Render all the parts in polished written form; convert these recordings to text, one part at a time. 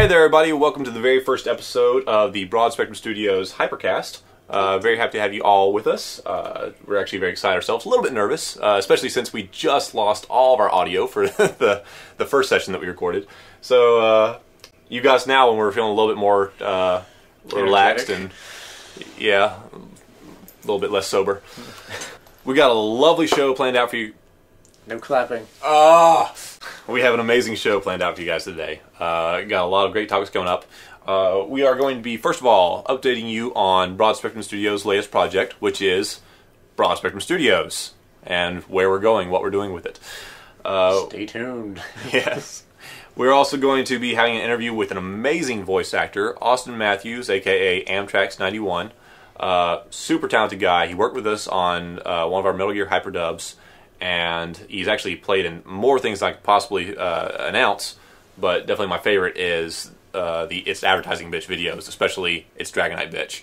Hey there, everybody. Welcome to the very first episode of the Broad Spectrum Studios Hypercast. Very happy to have you all with us. We're actually very excited ourselves. A little bit nervous, especially since we just lost all of our audio for the first session that we recorded. So you guys now, when we're feeling a little bit more relaxed and, yeah, a little bit less sober. We got a lovely show planned out for you. No clapping. We have an amazing show planned out for you guys today. Got a lot of great topics coming up. We are going to be, first of all, updating you on Broad Spectrum Studios' latest project, which is Broad Spectrum Studios, and where we're going, what we're doing with it. Stay tuned. Yes. We're also going to be having an interview with an amazing voice actor, Austin Matthews, a.k.a. AMTRAX91. Super talented guy. He worked with us on one of our Metal Gear Hyperdubs, and he's actually played in more things I could possibly announce, but definitely my favorite is the It's Advertising Bitch videos, especially It's Dragonite Bitch.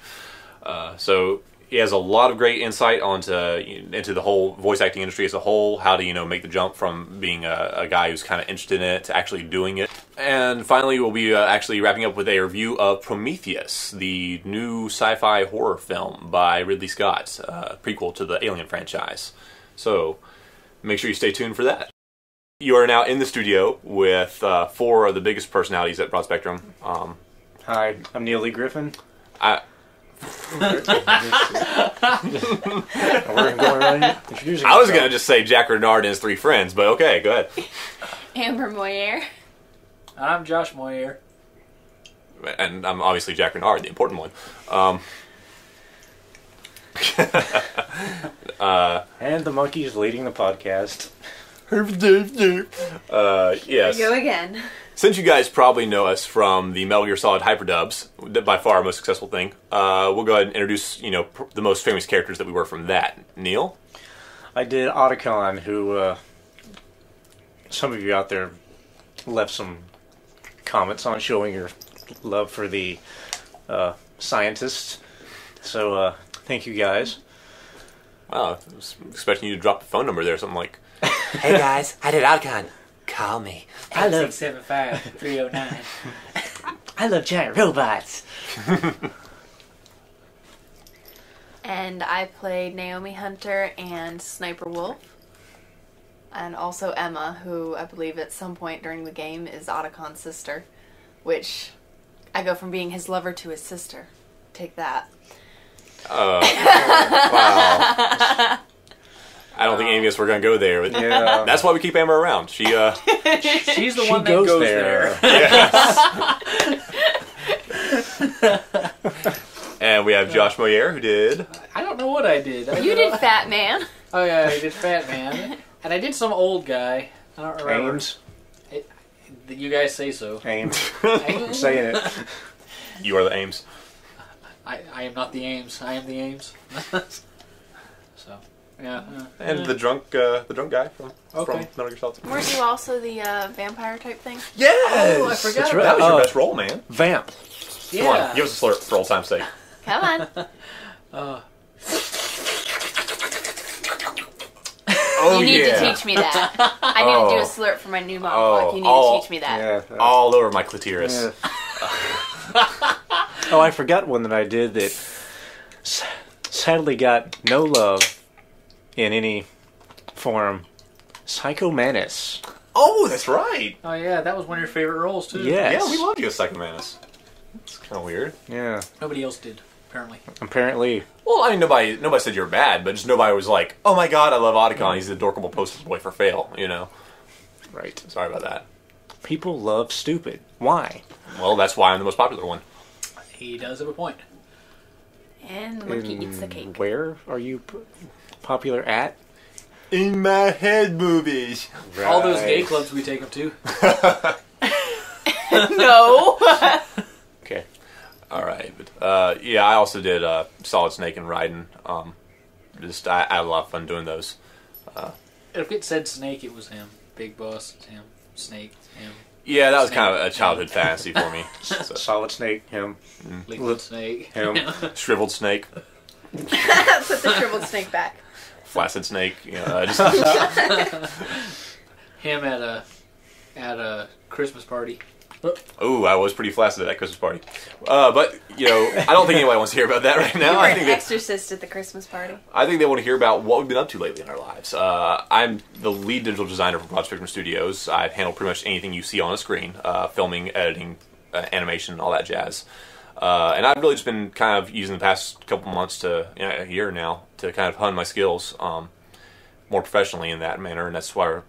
So he has a lot of great insight into the whole voice acting industry as a whole, how to make the jump from being a guy who's kind of interested in it to actually doing it. And finally, we'll be actually wrapping up with a review of Prometheus, the new sci-fi horror film by Ridley Scott, prequel to the Alien franchise. So make sure you stay tuned for that. You are now in the studio with four of the biggest personalities at Broad Spectrum. Hi, I'm Neil Lee Griffin. I was going to just say Jack Renard and his three friends, but okay, go ahead. Amber Moeller. I'm Josh Moeller. And I'm obviously Jack Renard, the important one. And the monkey's leading the podcast. Yes. There you go again. Since you guys probably know us from the Metal Gear Solid Hyperdubs, by far our most successful thing, we'll go ahead and introduce, the most famous characters that we were from that. Neil? I did Otacon, who some of you out there left some comments on, showing your love for the scientists. So thank you guys. Wow, I was expecting you to drop the phone number there, something like, "Hey guys, I did Alcon. Call me." 8675-309. I love giant robots. And I played Naomi Hunter and Sniper Wolf. And also Emma, who I believe at some point during the game is Otacon's sister. Which, I go from being his lover to his sister. Take that. wow. I don't think any of us were going to go there. But Yeah. that's why we keep Amber around. She's the one that goes there. Yes. And we have Josh Moeller, who did... I don't know what I did. You did Fat Man. Oh yeah, I did Fat Man. And I did some old guy. I don't remember. Ames. You guys say so. Ames. I'm saying it. You are the Ames. I am not the Ames. I am the Ames. So, yeah. And the drunk guy from Metal Gear Solid. Weren't you also the vampire type thing? Yes! Oh, I forgot That's about right. That was your best role, man. Vamp. Come on, give us a slurp for old time's sake. Come on. Oh, You need yeah. to teach me that. I need to do a slurp for my new monologue. You need to teach me that. Yeah. All over my clitoris. Yeah. Oh, I forgot one that I did that sadly got no love in any form. Psycho Menace. Oh, that's right. Oh yeah, that was one of your favorite roles too. Yes. Yeah, we love you as Psycho Manus. It's kind of weird. Yeah. Nobody else did, apparently. Apparently. Well, I mean, nobody said you're bad, but just nobody was like, "Oh my God, I love Otacon. He's the adorable poster boy for fail." Right. Sorry about that. People love stupid. Why? Well, that's why I'm the most popular one. He does have a point. And the monkey eats the cake. Where are you popular at? In my head movies. Right. All those gay clubs we take him to. No. Okay. All right. But, yeah, I also did Solid Snake and Raiden. I had a lot of fun doing those. If it said Snake, it was him. Big Boss, it's him. Snake, him. Yeah, that was Snake. kind of a childhood fantasy for me. So, Solid Snake, him. Liquid Snake. Him. shriveled snake, Put the shriveled snake back. flaccid snake. Just Him at a Christmas party. Oh, I was pretty flaccid at that Christmas party. But, you know, I don't think anybody wants to hear about that right You now. were I an think that, exorcist at the Christmas party. I think they want to hear about what we've been up to lately in our lives. I'm the lead digital designer for Broad Spectrum Studios. I handle pretty much anything you see on a screen, filming, editing, animation, all that jazz. And I've really just been kind of using the past couple months to, a year now, to kind of hone my skills more professionally in that manner. And that's why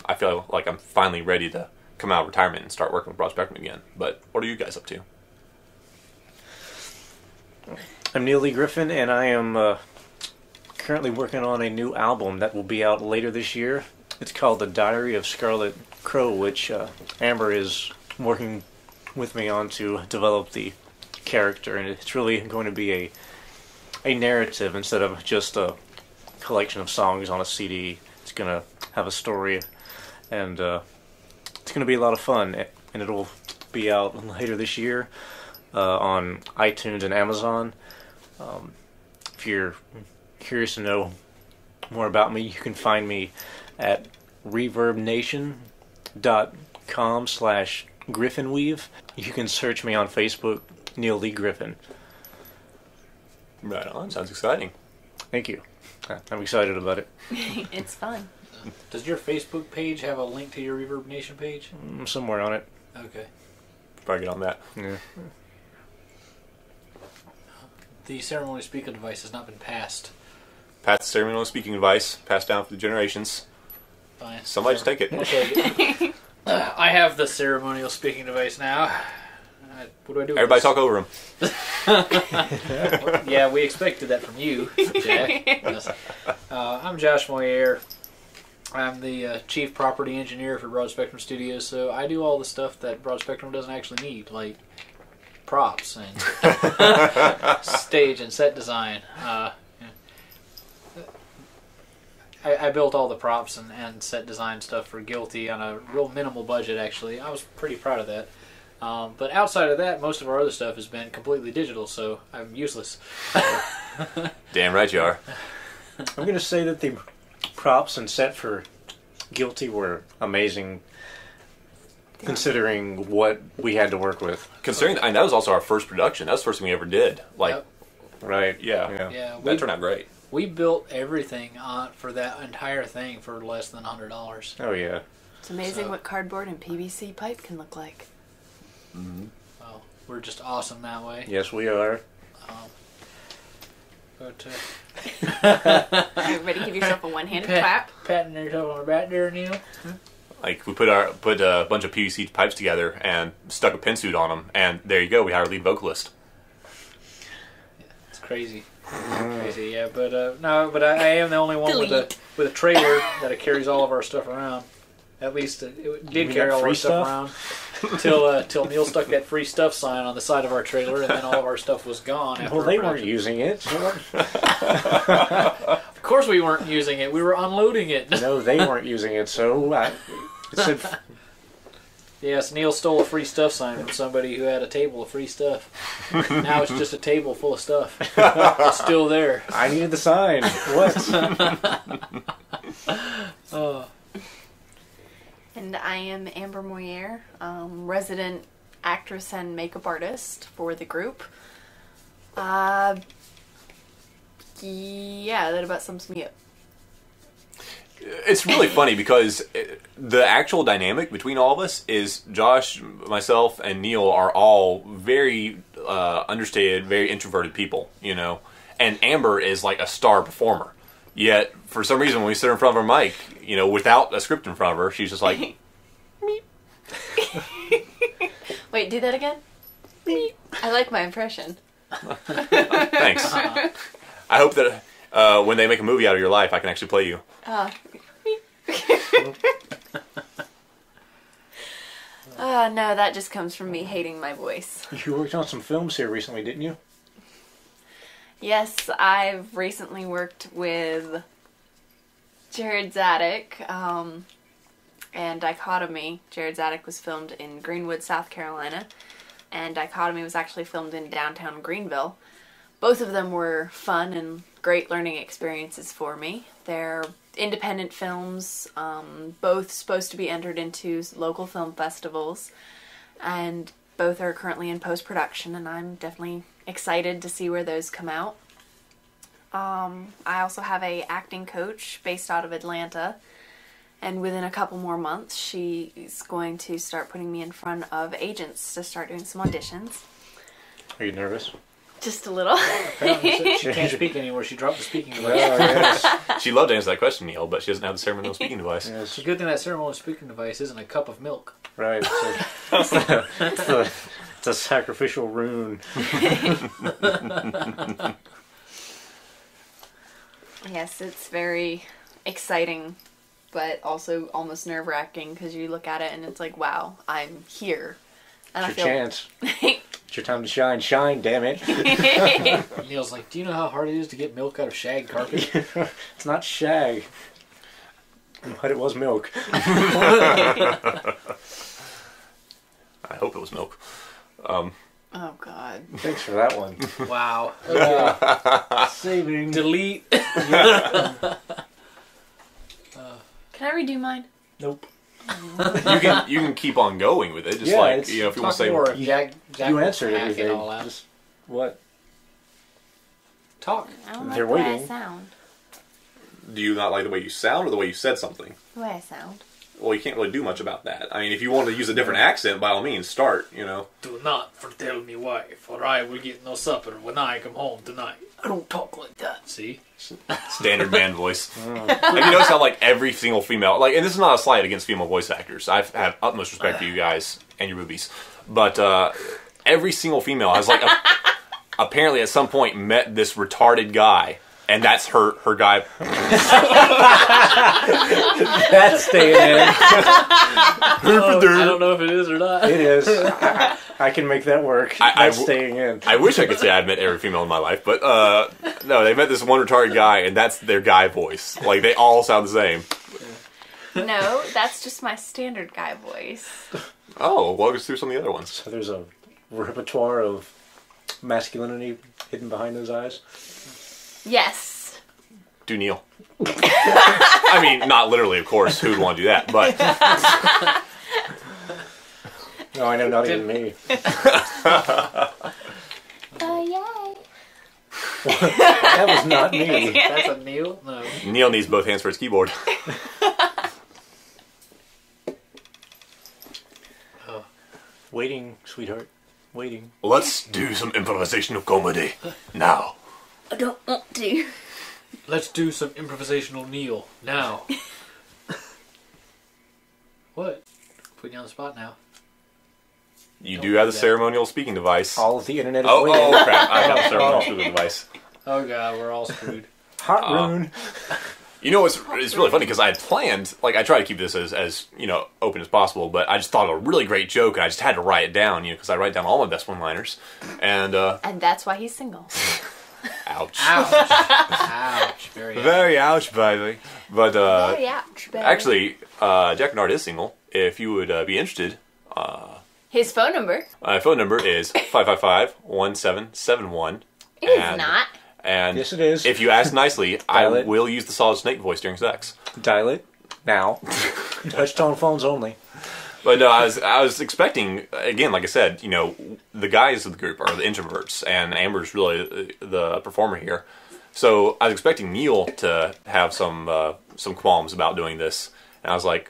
I feel like I'm finally ready to come out of retirement and start working with Broad Spectrum again. But what are you guys up to? I'm Neil Lee Griffin, and I am currently working on a new album that will be out later this year. It's called The Diary of Scarlet Crow, which Amber is working with me on to develop the character, and it's really going to be a narrative instead of just a collection of songs on a CD. It's going to have a story, and it's going to be a lot of fun, and it'll be out later this year on iTunes and Amazon. If you're curious to know more about me, you can find me at reverbnation.com/GriffinWeave. You can search me on Facebook, Neil Lee Griffin. Right on. Sounds exciting. Thank you. I'm excited about it. It's fun. Does your Facebook page have a link to your Reverb Nation page? Somewhere on it. Okay. Probably get on that. Yeah. The ceremonial speaker device has not been passed. Pass the ceremonial speaking device, passed down for the generations. Fine. Somebody just take it. I'll take it. I have the ceremonial speaking device now. What do I do with Everybody this? talk over him. Yeah, we expected that from you, Jack. Yes. I'm Josh Moeller. I'm the chief property engineer for Broad Spectrum Studios, so I do all the stuff that Broad Spectrum doesn't actually need, like props and stage and set design. I built all the props and set design stuff for Guilty on a real minimal budget, actually. I was pretty proud of that. But outside of that, most of our other stuff has been completely digital, so I'm useless. Damn right you are. I'm going to say that the props and set for Guilty were amazing, considering what we had to work with. Considering that was also our first production. That was the first thing we ever did. Like, Yep. Right. yeah. Yeah, That turned out great. we built everything for that entire thing for less than $100. Oh, yeah. It's amazing So- what cardboard and PVC pipe can look like. Well, we're just awesome that way. Yes, we are. But Everybody give yourself a one-handed clap. patting yourself on the back there, Neil. Like, we put a bunch of PVC pipes together and stuck a pin suit on them, and there you go. We hired a lead vocalist. It's crazy. Crazy, yeah. But I am the only one with a trailer that carries all of our stuff around. At least it did carry all our stuff around till Neil stuck that free stuff sign on the side of our trailer, and then all of our stuff was gone. After Well, they our weren't using it. Of course, we weren't using it. We were unloading it. No, they weren't using it, so it said... Yes, Neil stole a free stuff sign from somebody who had a table of free stuff. Now it's just a table full of stuff. It's still there. I needed the sign. What? Oh. And I am Amber Moyer, resident actress and makeup artist for the group. Yeah, that about sums me up. It's really funny because the actual dynamic between all of us is Josh, myself, and Neil are all very understated, very introverted people, and Amber is like a star performer. Yet, for some reason, when we sit her in front of her mic, without a script in front of her, she's just like... Wait, do that again? I like my impression. Thanks. I hope that when they make a movie out of your life, I can actually play you. No, that just comes from me hating my voice. You worked on some films here recently, didn't you? Yes, I've recently worked with Jared Zadig and Dichotomy. Jared Zadig was filmed in Greenwood, South Carolina, and Dichotomy was actually filmed in downtown Greenville. Both of them were fun and great learning experiences for me. They're independent films, both supposed to be entered into local film festivals, and both are currently in post-production, and I'm definitely excited to see where those come out. I also have a acting coach based out of Atlanta, and within a couple more months she's going to start putting me in front of agents to start doing some auditions. Are you nervous? Just a little. Apparently, she can't speak anymore. She dropped the speaking device. Yes. She loved to answer that question, Neil, but she doesn't have the ceremonial speaking device. Yes. It's a good thing that ceremonial speaking device isn't a cup of milk. Right. It's a sacrificial rune. Yes, it's very exciting, but also almost nerve-wracking because you look at it and it's like, wow, I'm here. And It's your chance. It's your time to shine. Shine, damn it. Neil's like, do you know how hard it is to get milk out of shag carpet? It's not shag. But it was milk. I hope it was milk. Oh, God. Thanks for that one. Wow. Saving. Delete. Can I redo mine? Nope. You can keep on going with it, just Yeah, like it's- if you want to say more. Jack You answered hacking everything. all out. Just, what? Talk. I don't like They're the way I waiting. sound. Do you not like the way you sound or the way you said something? The way I sound. Well, you can't really do much about that. I mean, if you want to use a different accent, by all means, start, Do not foretell me why, for I will get no supper when I come home tonight. I don't talk like that. See? Standard man voice. Have you noticed how, like, every single female, like, and this is not a slight against female voice actors. I have utmost respect for you guys and your boobies. But every single female has, like, apparently at some point met this retarded guy. And that's her guy. That's staying in. I don't know if it is or not. It is. I can make that work. That's staying in. I wish I could say I'd met every female in my life, but no, they met this one retarded guy, and that's their guy voice. Like, they all sound the same. No, that's just my standard guy voice. Oh, walk us through some of the other ones. So there's a repertoire of masculinity hidden behind those eyes. Yes. Do Neil. I mean, not literally, of course. Who would want to do that? But No, I know, not even me. Oh, yay. That was not me. That's a Neil? No. Neil needs both hands for his keyboard. Waiting, sweetheart. Waiting. Let's do some improvisational comedy now. I don't want to. Let's do some improvisational Neil now. What? Putting you on the spot now. You Don't do have do the that. ceremonial speaking device. All of the internet is Oh, waiting. crap. I have a ceremonial speaking device. Oh god, we're all screwed. Hot rune. You know, it's really funny because I had planned, like, I try to keep this as open as possible, but I just thought of a really great joke and I just had to write it down, because I write down all my best one-liners. And, And that's why he's single. ouch. Ouch. Ouch. Very ouch. Very ouch, baby. But, Very ouch, baby. actually, Jack Renard is single. If you would be interested, His phone number my phone number is 555-1771. is not. And Yes, it is. if you ask nicely, I Dial it. will use the Solid Snake voice during sex. Dial it now. Touch tone phones only. But no, I was expecting, again, like I said, the guys of the group are the introverts, and Amber's really the performer here. So I was expecting Neil to have some qualms about doing this, and I was going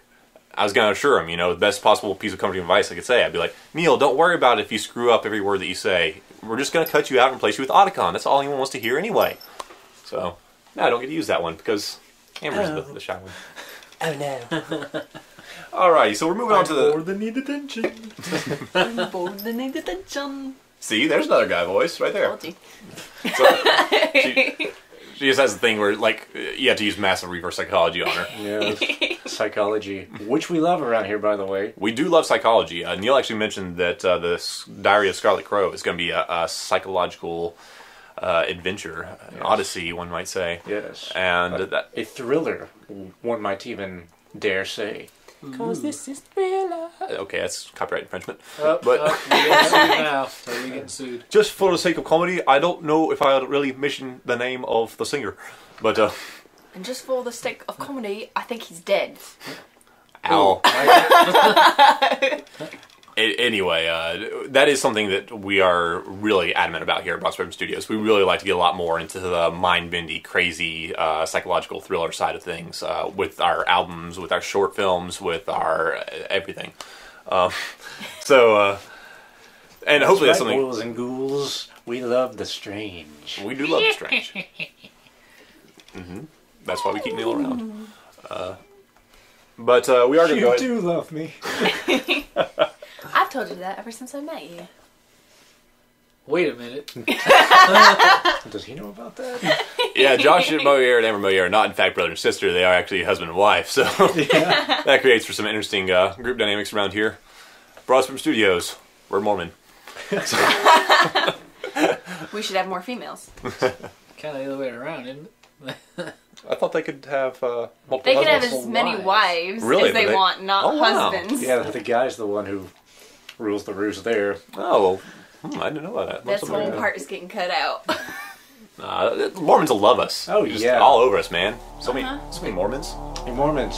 to assure him, the best possible piece of comforting advice I could say. I'd be like, Neil, don't worry about it if you screw up every word that you say. We're just going to cut you out and replace you with Otacon. That's all anyone wants to hear anyway. So, no, I don't get to use that one because Amber's the shy one. Oh no. Alrighty, so we're moving on to the... than need attention. Bored the need attention. See, there's another guy voice right there. Told you. So, she just has the thing where, like, you have to use massive reverse psychology on her. Yes. Psychology, which we love around here, by the way. We do love psychology. Neil actually mentioned that the Diary of Scarlet Crow is going to be a psychological adventure, an odyssey, one might say. Yes. And that... A thriller, one might even dare say. Cause this is thriller. Okay, that's copyright infringement. But But- you're getting sued now. Totally getting sued. Just for the sake of comedy, I don't know if I really mention the name of the singer. But, And just for the sake of comedy, I think he's dead. ow. It anyway, that is something that we are really adamant about here at Broad Spectrum Studios. We really like to get a lot more into the mind-bendy, crazy, psychological thriller side of things with our albums, with our short films, with our everything. And hopefully that's something... Ghouls and ghouls, we love the strange. We do love the strange. That's why we keep Neil around. But we are going to go ahead... You do love me. I've told you that ever since I met you. Wait a minute. Does he know about that? Yeah, Josh Moeller and Amber Moeller are not, in fact, brother and sister. They are actually husband and wife. So that creates for some interesting group dynamics around here. Broad Spectrum Studios, we're Mormon. We should have more females. Kind of the other way around, isn't it? I thought they could have multiple They could have husbands. as many wives Really? as they want, not Oh, wow. husbands. Yeah, the guy's the one who rules the roost there. Oh, I didn't know about that. This whole part is getting cut out. Mormons will love us. Oh, Just yeah. all over us, man. So many Mormons. Hey, Mormons.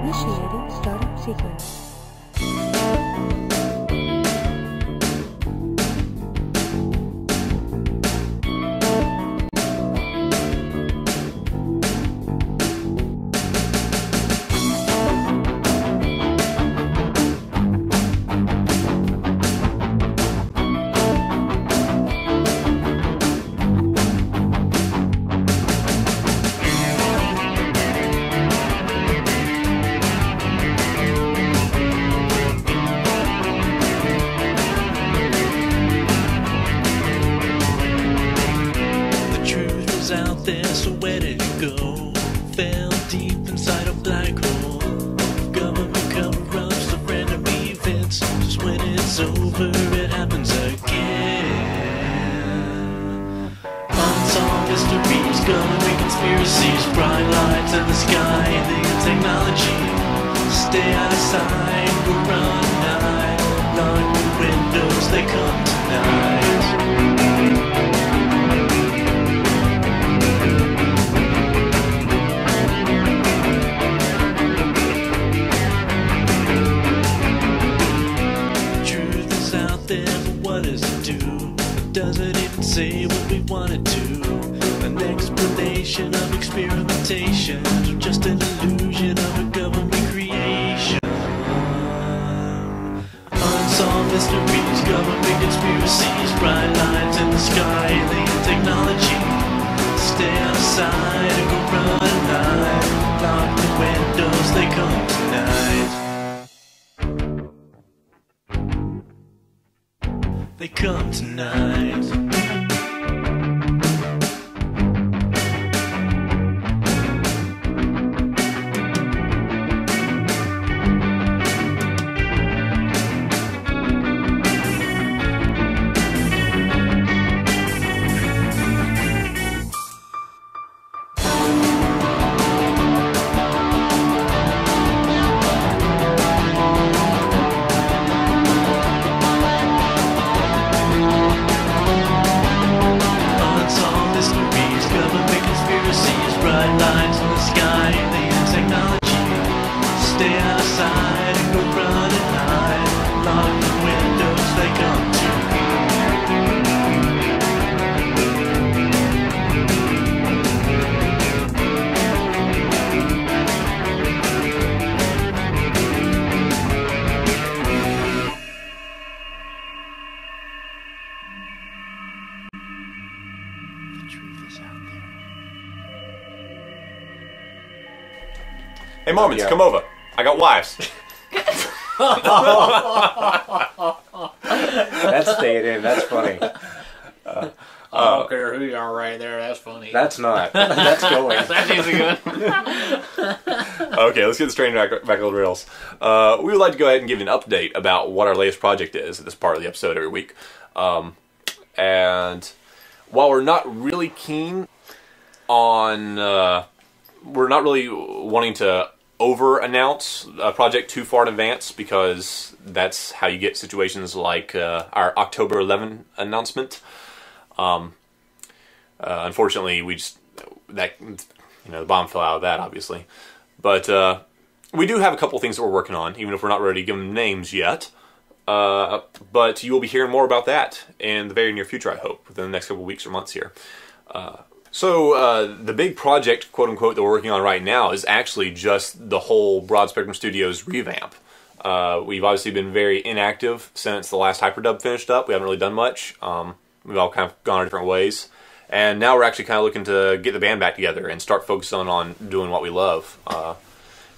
Initiating startup sequence. Hey, Mormons, come over. I got wives. That's staying in. That's funny. I don't care who you are right there. That's funny. That's not. That's going. That is good. Okay, let's get this train back on the rails. We would like to go ahead and give you an update about what our latest project is at this part of the episode every week. And while we're not really keen on... we're not really wanting to over-announce a project too far in advance, because that's how you get situations like our October 11 announcement. Unfortunately, the bomb fell out of that, obviously. But we do have a couple things that we're working on, even if we're not ready to give them names yet. But you will be hearing more about that in the very near future, I hope, within the next couple of weeks or months here. So the big project, quote-unquote, that we're working on right now is actually just the whole Broad Spectrum Studios revamp. We've obviously been very inactive since the last Hyperdub finished up. We haven't really done much. We've all kind of gone our different ways. And now we're actually kind of looking to get the band back together and start focusing on doing what we love.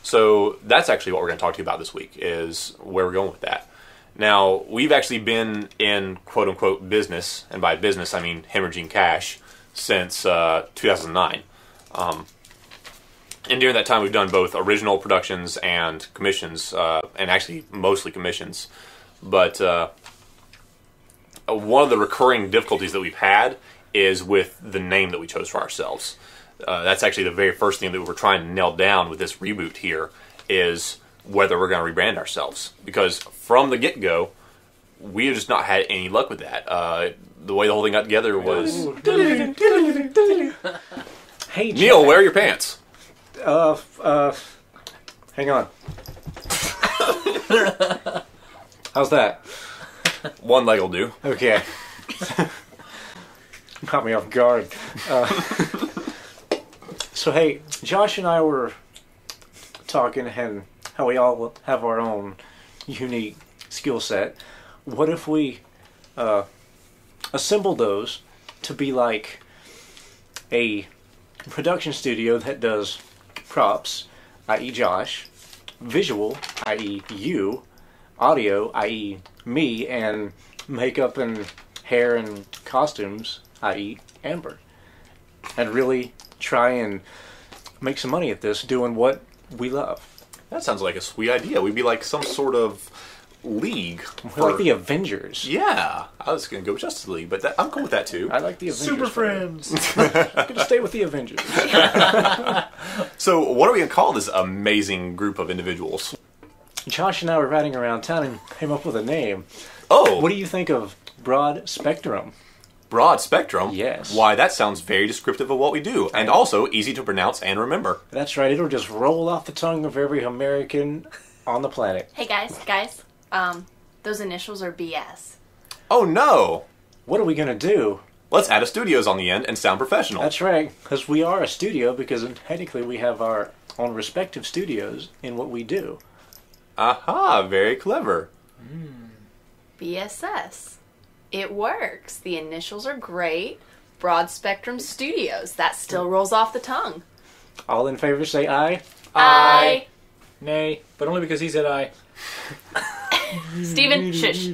So that's actually what we're going to talk to you about this week, is where we're going with that. Now, we've actually been in quote-unquote business, and by business I mean hemorrhaging cash, since 2009. And during that time we've done both original productions and commissions, and actually mostly commissions. But one of the recurring difficulties that we've had is with the name that we chose for ourselves. That's actually the very first thing that we were trying to nail down with this reboot here, is whether we're going to rebrand ourselves. Because from the get-go, we have just not had any luck with that. The way the whole thing got together was... Hey, Neil, wear your pants. Hang on. How's that? One leg will do. Okay. Caught me off guard. So hey, Josh and I were talking and how we all have our own unique skill set. What if we assemble those to be like a production studio that does props, i.e. Josh, visual, i.e. you, audio, i.e. me, and makeup and hair and costumes, i.e. Amber, and really try and make some money at this doing what we love. That sounds like a sweet idea. We'd be like some sort of league. We're like the Avengers. Yeah, I was going to go with Justice League, but I'm cool with that too. I like the Avengers. Super Friends. I'm going to stay with the Avengers. So what are we going to call this amazing group of individuals? Josh and I were riding around town and came up with a name. Oh! What do you think of Broad Spectrum? Broad Spectrum? Yes. Why, that sounds very descriptive of what we do, and also easy to pronounce and remember. That's right, it'll just roll off the tongue of every American on the planet. Hey guys, those initials are BS. Oh no! What are we going to do? Let's add a studios on the end and sound professional. That's right, because we are a studio, because technically we have our own respective studios in what we do. Aha, very clever. BSS. It works. The initials are great. Broad Spectrum Studios. That still rolls off the tongue. All in favor say aye. Aye. Nay, but only because he said I. Steven, shush.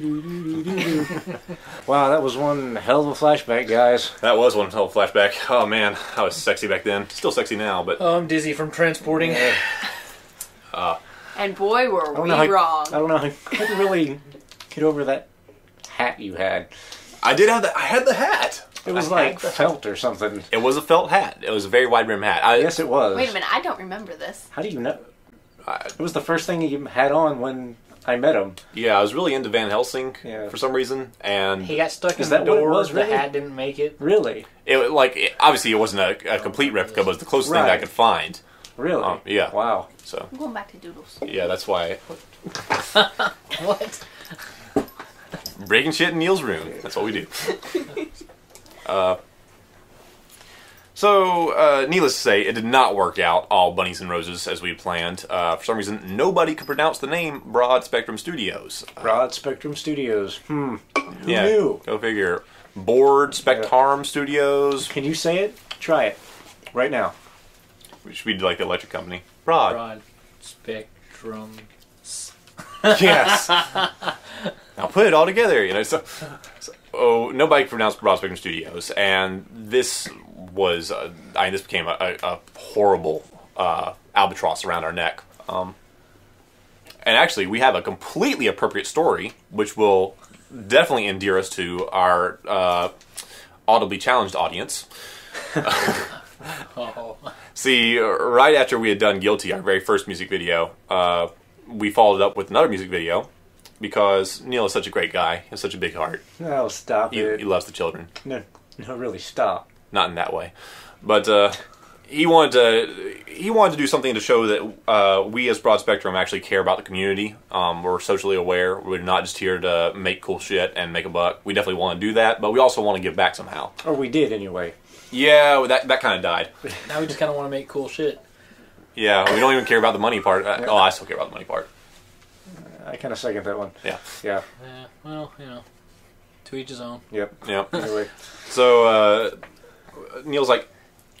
Wow, that was one hell of a flashback, guys. That was one hell of a flashback. Oh man, I was sexy back then. Still sexy now, but... Oh, I'm dizzy from transporting. And boy, were we wrong. I don't know. I couldn't really get over that hat you had. I did have I had the hat. It was like felt or something. It was a felt hat. It was a very wide brim hat. Yes, it was. Wait a minute, I don't remember this. How do you know? It was the first thing he had on when I met him. Yeah, I was really into Van Helsing for some reason, and He got stuck in Is the that what it door. was, The really? hat didn't make it. Really? Obviously it wasn't a complete replica, but it was the closest thing that I Right. could find. Really? Yeah. Wow. So I'm going back to Doodles. yeah, that's why What? breaking shit in Neil's room. That's what we do. So, needless to say, it did not work out all bunnies and roses as we had planned. For some reason, nobody could pronounce the name Broad Spectrum Studios. Broad Spectrum Studios. Who Yeah, knew? go figure. Board Spectrum Studios. Can you say it? Try it. Right now. Which should be like the electric company. Broad. Broad spectrum. Yes. Now put it all together, you know. So nobody could pronounce Broad Spectrum Studios, and this was, this became a horrible albatross around our neck. And actually, we have a completely appropriate story, which will definitely endear us to our audibly challenged audience. Oh. See, right after we had done Guilty, our very first music video, we followed up with another music video because Neil is such a great guy. He has such a big heart. No, stop He it. loves the children. No, really, stop. Not in that way. But he wanted to do something to show that we as Broad Spectrum actually care about the community. We're socially aware. We're not just here to make cool shit and make a buck. We definitely want to do that, but we also want to give back somehow. Or we did, anyway. Yeah, that kind of died. Now we just kind of want to make cool shit. Yeah, we don't even care about the money part. Oh, I still care about the money part. I kind of second that one. Yeah. Yeah. Yeah, well, to each his own. Yep. Yeah. Anyway. So, Neil's like,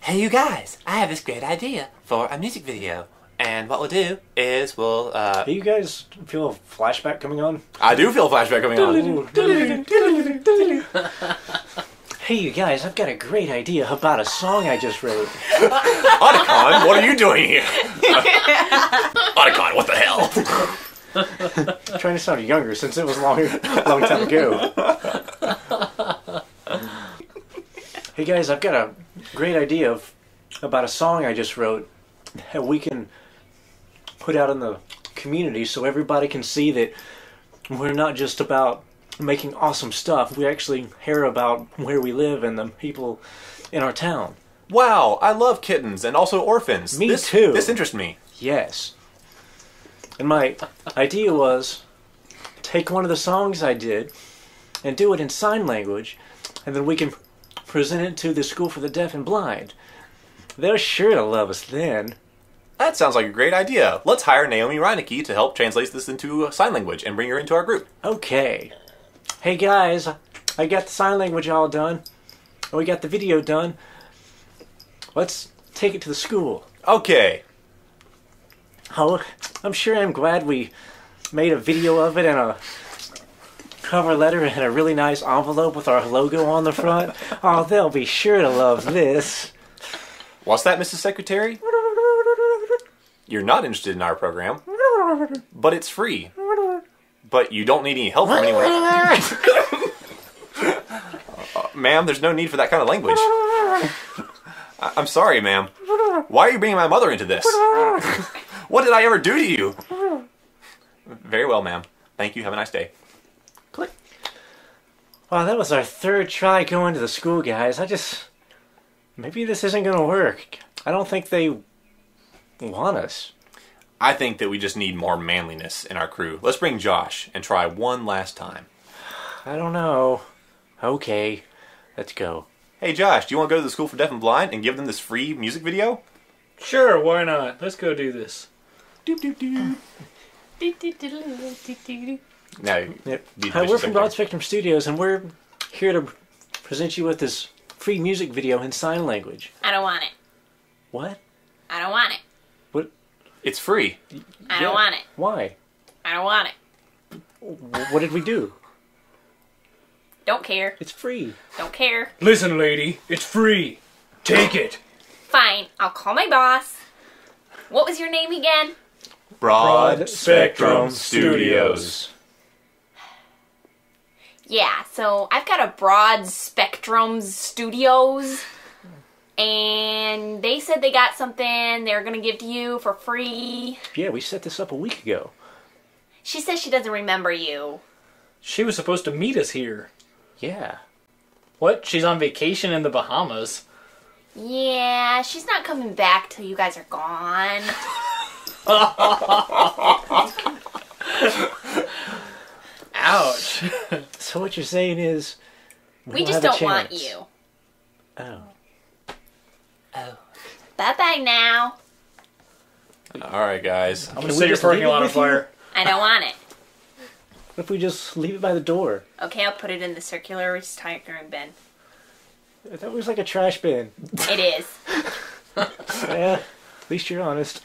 Hey, you guys, I have this great idea for a music video. And what we'll do is we'll, Hey, you guys feel a flashback coming on? I do feel a flashback coming on. Hey, you guys, I've got a great idea about a song I just wrote. Otacon, what are you doing here? Otacon, what the hell? I'm trying to sound younger since it was a long time ago. Hey, guys, I've got a great idea about a song I just wrote that we can put out in the community so everybody can see that we're not just about making awesome stuff. We actually care about where we live and the people in our town. Wow, I love kittens and also orphans. Me too. This interests me. Yes. And my idea was take one of the songs I did and do it in sign language, and then we can present it to the School for the Deaf and Blind. They're sure to love us then. That sounds like a great idea. Let's hire Naomi Reinecke to help translate this into sign language and bring her into our group. Okay. Hey guys, I got the sign language all done. We got the video done. Let's take it to the school. Okay. Oh, I'm sure I'm glad we made a video of it and a cover letter and a really nice envelope with our logo on the front. Oh, they'll be sure to love this. What's that, Mrs. Secretary? You're not interested in our program, but it's free. But you don't need any help from anyone else. Ma'am, there's no need for that kind of language. I'm sorry, ma'am. Why are you bringing my mother into this? What did I ever do to you? Very well, ma'am. Thank you. Have a nice day. Click. Wow, that was our third try going to the school, guys. Maybe this isn't going to work. I don't think they want us. I think that we just need more manliness in our crew. Let's bring Josh and try one last time. I don't know. Okay, let's go. Hey, Josh, do you want to go to the School for Deaf and Blind and give them this free music video? Sure, why not? Let's go do this. Doop, doop, doop. Now, Yep. be the Hi, we're vicious from Broad secretary. Spectrum Studios, and we're here to present you with this free music video in sign language. I don't want it. What? I don't want it. What? It's free. I don't want it. Why? I don't want it. What did we do? Don't care. It's free. Don't care. Listen, lady, it's free. Take it. Fine. I'll call my boss. What was your name again? Broad Spectrum Studios. Yeah, so I've got a Broad Spectrum Studios, and they said they got something they're going to give to you for free. Yeah, we set this up a week ago. She says she doesn't remember you. She was supposed to meet us here. Yeah. What? She's on vacation in the Bahamas. Yeah, she's not coming back till you guys are gone. Ouch. So what you're saying is... We just don't want you. Oh. Bye-bye now. All right, guys. I'm gonna Can we set your just leave parking it lot on with you? fire. I don't want it. What if we just leave it by the door? Okay, I'll put it in the circular recycling bin. That was like a trash bin. It is. Yeah, at least you're honest.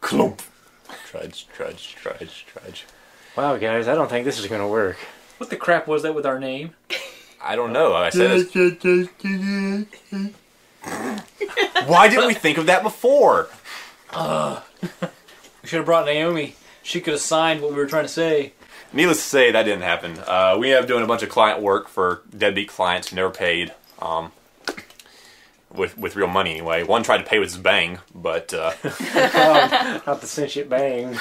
Clump. Trudge, trudge, trudge, trudge. Wow, guys, I don't think this is going to work. What the crap was that with our name? I don't know. I said it. Why didn't we think of that before? We should have brought Naomi. She could have signed what we were trying to say. Needless to say, that didn't happen. We ended up doing a bunch of client work for deadbeat clients who never paid, with real money anyway. One tried to pay with his bang, but... Not the sentient bang.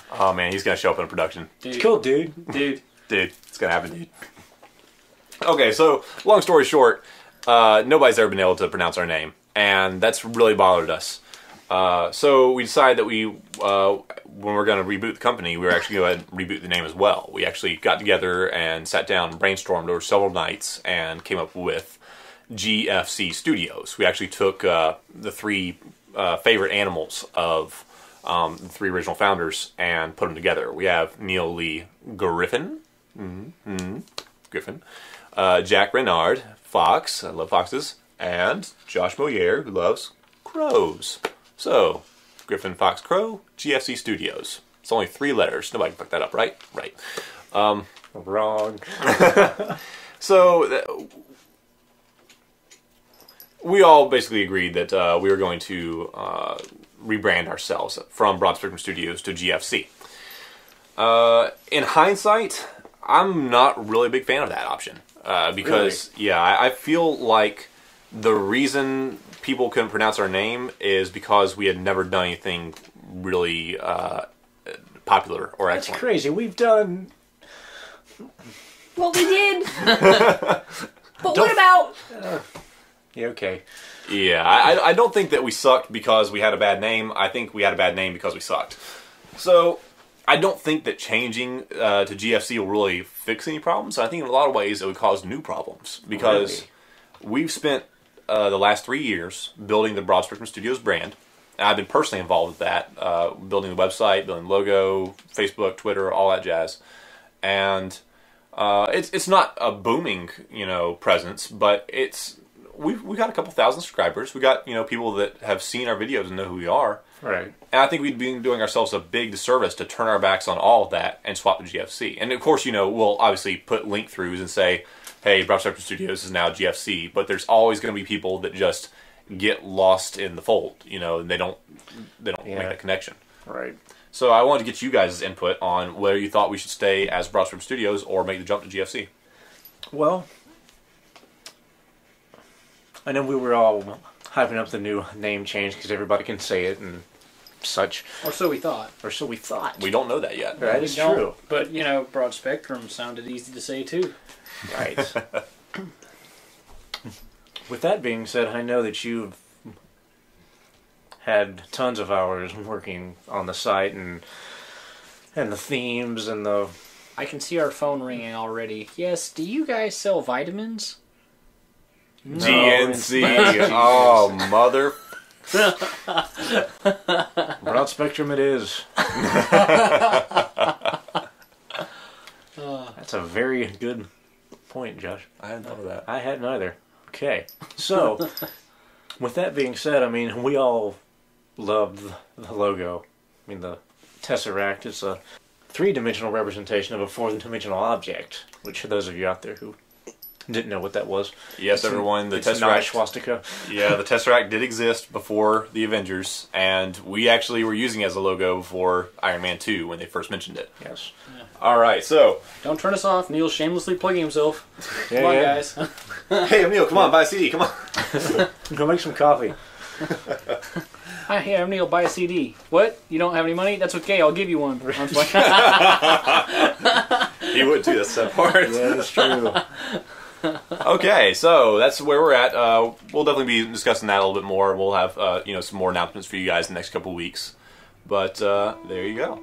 oh man, he's going to show up in production. Dude. Cool, dude. Dude. Dude, it's going to happen, dude. Okay, so, long story short, nobody's ever been able to pronounce our name, and that's really bothered us. So we decided that when we're going to reboot the company, we were actually going to reboot the name as well. We actually got together and sat down and brainstormed over several nights and came up with GFC Studios. We actually took the three favorite animals of the three original founders and put them together. We have Neil Lee Griffin, Jack Renard, Fox, I love foxes, and Josh Moeller, who loves crows. So, Griffin, Fox, Crow, GFC Studios. It's only 3 letters. Nobody can fuck that up, right? Right. Wrong. So, we all basically agreed that we were going to rebrand ourselves from Broad Spectrum Studios to GFC. In hindsight, I'm not really a big fan of that option. Because, yeah, I feel like the reason people couldn't pronounce our name is because we had never done anything really popular or That's excellent. crazy. We've done... Well, we did. But what about... Yeah, okay. Yeah, I don't think that we sucked because we had a bad name. I think we had a bad name because we sucked. So, I don't think that changing to GFC will really fix any problems. I think in a lot of ways it would cause new problems. Because we've spent the last 3 years building the Broad Spectrum Studios brand. And I've been personally involved with that. Building the website, building the logo, Facebook, Twitter, all that jazz. And it's not a booming, presence, but we got a couple thousand subscribers. We got, people that have seen our videos and know who we are. Right. And I think we'd be doing ourselves a big disservice to turn our backs on all of that and swap to GFC. And of course, we'll obviously put link throughs and say, hey, Broad Spectrum Studios is now GFC, but there's always going to be people that just get lost in the fold, and they don't make that connection. Right. So I wanted to get you guys' input on whether you thought we should stay as Broad Spectrum Studios or make the jump to GFC. Well, I know we were all hyping up the new name change because everybody can say it and such. Or so we thought. Or so we thought. We don't know that yet. That We is don't, true. But, Broad Spectrum sounded easy to say, too. Right. With that being said, I know that you've had tons of hours working on the site and the themes and the... I can see our phone ringing already. Yes, do you guys sell vitamins? No, GNC. Oh, mother... Broad Spectrum it is. That's a very good point, Josh. I hadn't thought of that. I hadn't either. Okay. So, with that being said, we all loved the logo. The Tesseract is a 3-dimensional representation of a 4-dimensional object, which for those of you out there who didn't know what that was. Yes, everyone, the It's not a Tesseract. swastika. Yeah, the Tesseract did exist before the Avengers, and we actually were using it as a logo for Iron Man 2 when they first mentioned it. Yes. Alright, so... Don't turn us off. Neil's shamelessly plugging himself. Yeah, Come on, yeah. guys. Hey, Emil, come on, buy a CD, come on. Go make some coffee. Hi, hey, I'm Neil. Buy a CD. What? You don't have any money? That's okay. I'll give you one. I'm just like- He would too, that's that part. Yeah, that's true. Okay, so that's where we're at. We'll definitely be discussing that a little bit more. We'll have some more announcements for you guys in the next couple of weeks. But there you go.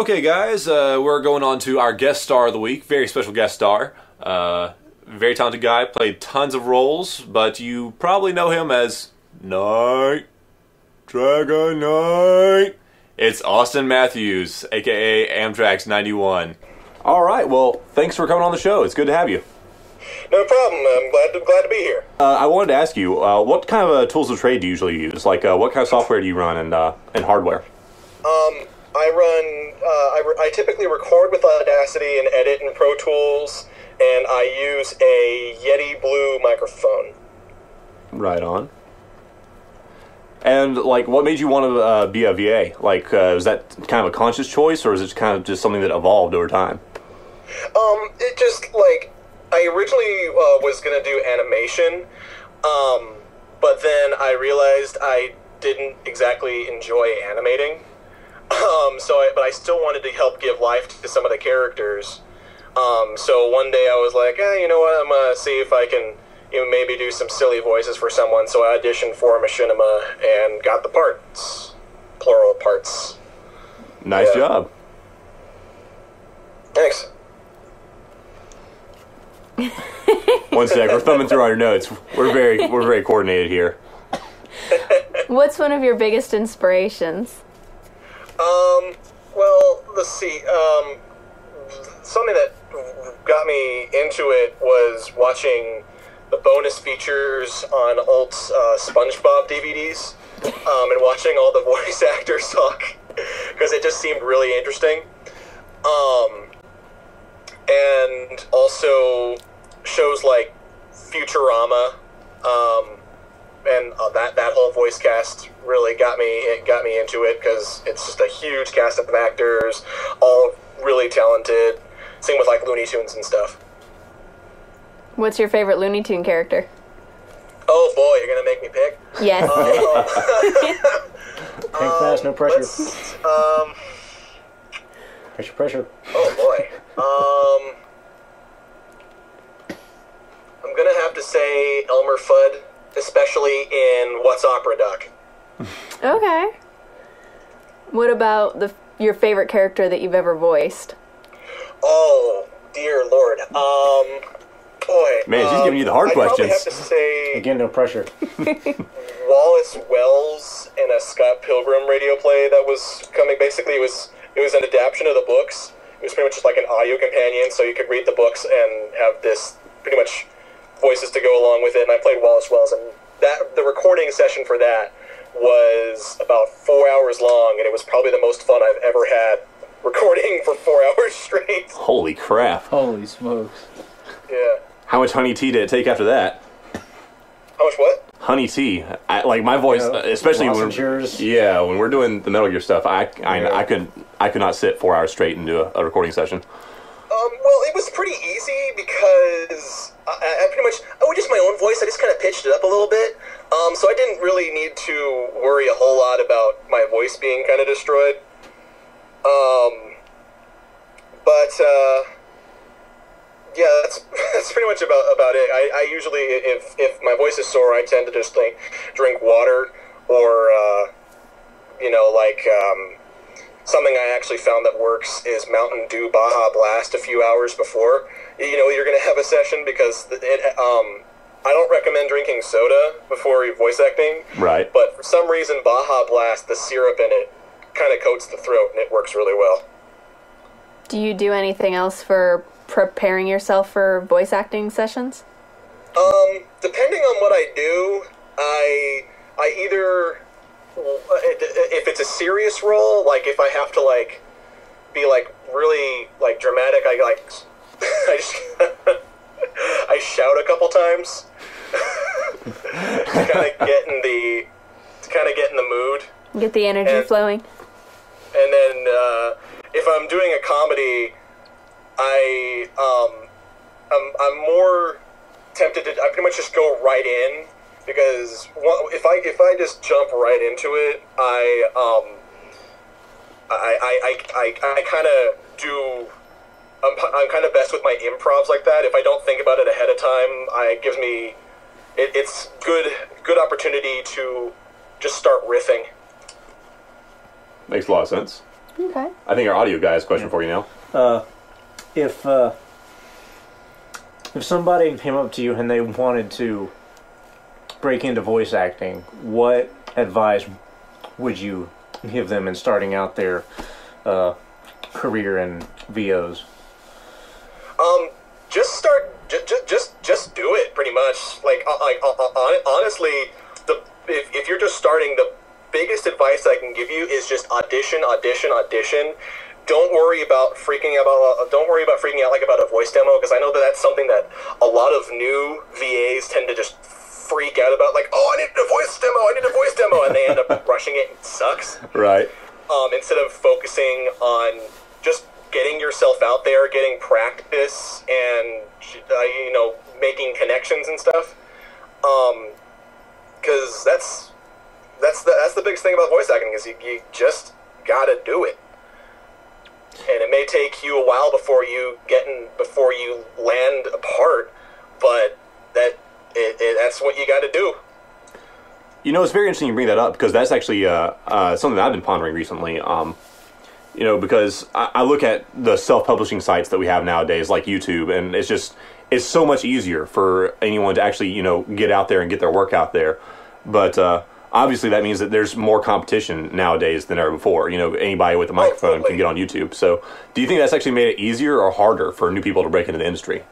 Okay, guys, we're going on to our guest star of the week. Very special guest star. Very talented guy, played tons of roles, but you probably know him as Night Dragon Knight. It's Austin Matthews, aka AMTRAX91. All right, well, thanks for coming on the show. It's good to have you. No problem. I'm glad to be here. I wanted to ask you, what kind of tools of trade do you usually use? Like, what kind of software do you run and hardware? I typically record with Audacity and edit in Pro Tools, and I use a Yeti Blue microphone. Right on. And, like, what made you want to be a VA? Like, was that kind of a conscious choice, or is it kind of just something that evolved over time? It just, like, I originally was going to do animation, but then I realized I didn't exactly enjoy animating. But I still wanted to help give life to some of the characters. So one day I was like, you know what, I'm going to see if I can maybe do some silly voices for someone. So I auditioned for Machinima and got the parts. Plural parts. Nice job. Thanks. One sec, we're thumbing through our notes. We're very coordinated here. What's one of your biggest inspirations? Well, let's see. Something that got me into it was watching the bonus features on old SpongeBob DVDs, and watching all the voice actors talk, because it just seemed really interesting. And also shows like Futurama, and that whole voice cast really got me into it, because it's just a huge cast of actors, all really talented. Same with like Looney Tunes and stuff. What's your favorite Looney Tune character? Oh boy, you're gonna make me pick? Yes. Think fast, no pressure. Pressure. Oh boy. I'm gonna have to say Elmer Fudd, especially in What's Opera Doc. Okay. What about your favorite character that you've ever voiced? Oh, dear Lord. Boy. Man, she's giving you the hard questions. I'd probably have to say Again, no pressure. Wallace Wells in a Scott Pilgrim radio play that was coming. Basically, it was an adaptation of the books. It was pretty much just like an audio companion, so you could read the books and have this pretty much voices to go along with it. And I played Wallace Wells, and the recording session for that was about 4 hours long, and it was probably the most fun I've ever had recording for 4 hours straight. Holy crap. Holy smokes. Yeah. How much honey tea did it take after that? How much what? Honey tea. Like my voice, especially when we're doing the Metal Gear stuff, I could not sit 4 hours straight and do a recording session. Well, it was pretty easy because I pretty much, just my own voice, I just kind of pitched it up a little bit. So I didn't really need to worry a whole lot about my voice being kind of destroyed. Yeah, that's pretty much about it. I usually, if my voice is sore, I tend to just drink water, or something I actually found that works is Mountain Dew Baja Blast a few hours before you're going to have a session, because I don't recommend drinking soda before you're voice acting. Right. But for some reason, Baja Blast, the syrup in it, kind of coats the throat, and it works really well. Do you do anything else for preparing yourself for voice acting sessions? Depending on what I do, I either, if it's a serious role, like if I have to be really dramatic, I shout a couple times to kind of get in the mood, Get the energy flowing. And then if I'm doing a comedy, I'm more tempted to. I pretty much just go right in, because if I just jump right into it, I kind of do. I'm kind of best with my improvs like that. If I don't think about it ahead of time, it's good opportunity to just start riffing. Makes a lot of sense. Okay. I think our audio guy has a question for you now. If somebody came up to you and they wanted to break into voice acting, what advice would you give them in starting out their career in VOs? Just start. Just do it. Pretty much. Honestly, if you're just starting, the biggest advice I can give you is just audition. Don't worry about freaking out about a voice demo, because I know that that's something that a lot of new VAs tend to just freak out about. Like, oh, I need a voice demo, and they end up rushing it, and it sucks. Right. Instead of focusing on just getting yourself out there, getting practice, and making connections and stuff. Because that's the biggest thing about voice acting, is you just gotta do it. And it may take you a while before you land a part, but that's what you got to do. It's very interesting you bring that up, because that's actually something that I've been pondering recently. Because I look at the self-publishing sites that we have nowadays, like YouTube, and it's so much easier for anyone to actually, get out there and get their work out there. But obviously that means that there's more competition nowadays than ever before. Anybody with a microphone can get on YouTube. So do you think that's actually made it easier or harder for new people to break into the industry?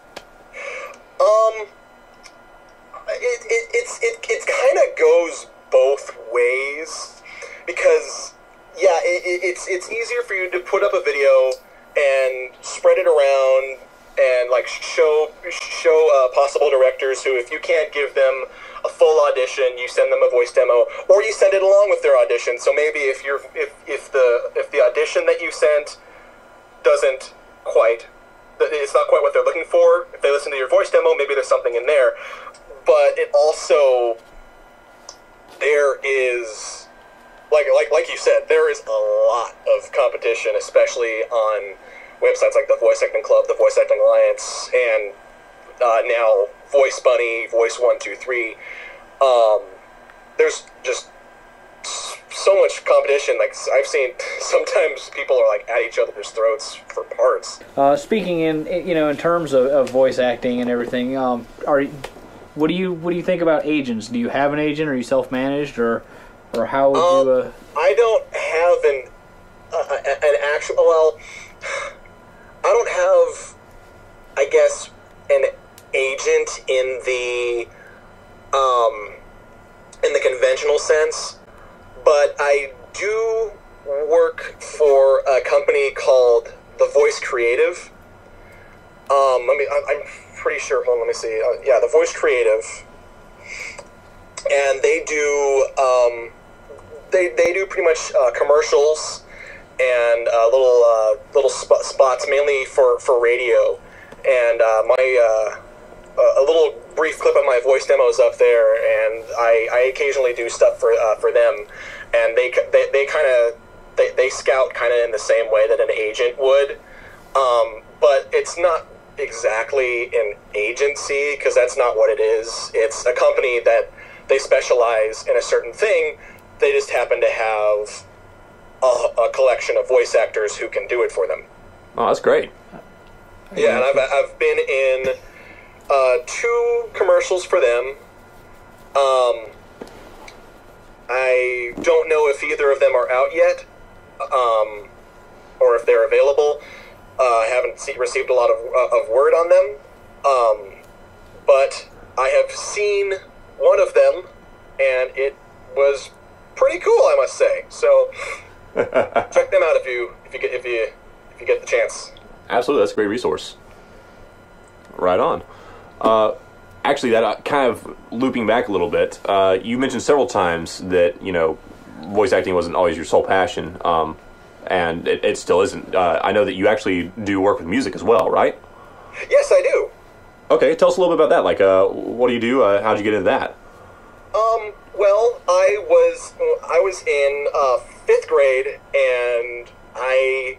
It kind of goes both ways, because it's easier for you to put up a video and spread it around and show possible directors who, if you can't give them a full audition, you send them a voice demo, or you send it along with their audition. So maybe if the audition that you sent it's not quite what they're looking for, if they listen to your voice demo, maybe there's something in there. But it also, there is, like you said, there is a lot of competition, especially on websites like the Voice Acting Club, the Voice Acting Alliance, and now Voice Bunny, Voice 123. There's just so much competition. I've seen sometimes people are at each other's throats for parts. Speaking in terms of voice acting and everything, what do you think about agents? Do you have an agent? Are you self-managed, or how would you? I don't have an actual. Well, I don't have, I guess, an agent in the conventional sense, but I do work for a company called The Voice Creative. I'm pretty sure. Hold on, let me see. The Voice Creative, and they do they do pretty much commercials and little spots, mainly for radio. And a little brief clip of my voice demos up there, and I occasionally do stuff for them, and they scout kind of in the same way that an agent would, but it's not exactly an agency, because that's not what it is. It's a company that they specialize in a certain thing. They just happen to have a collection of voice actors who can do it for them. Oh, that's great. Yeah, and I've been in 2 commercials for them. I don't know if either of them are out yet, or if they're available. I haven't received a lot of word on them, but I have seen one of them, and it was pretty cool, I must say. So check them out if you get the chance. Absolutely, that's a great resource. Right on. Actually, that kind of looping back a little bit, you mentioned several times that, voice acting wasn't always your sole passion, and it still isn't. I know that you actually do work with music as well, right? Yes, I do. Okay, tell us a little bit about that. What do you do? How'd you get into that? Well, I was in 5th grade, and I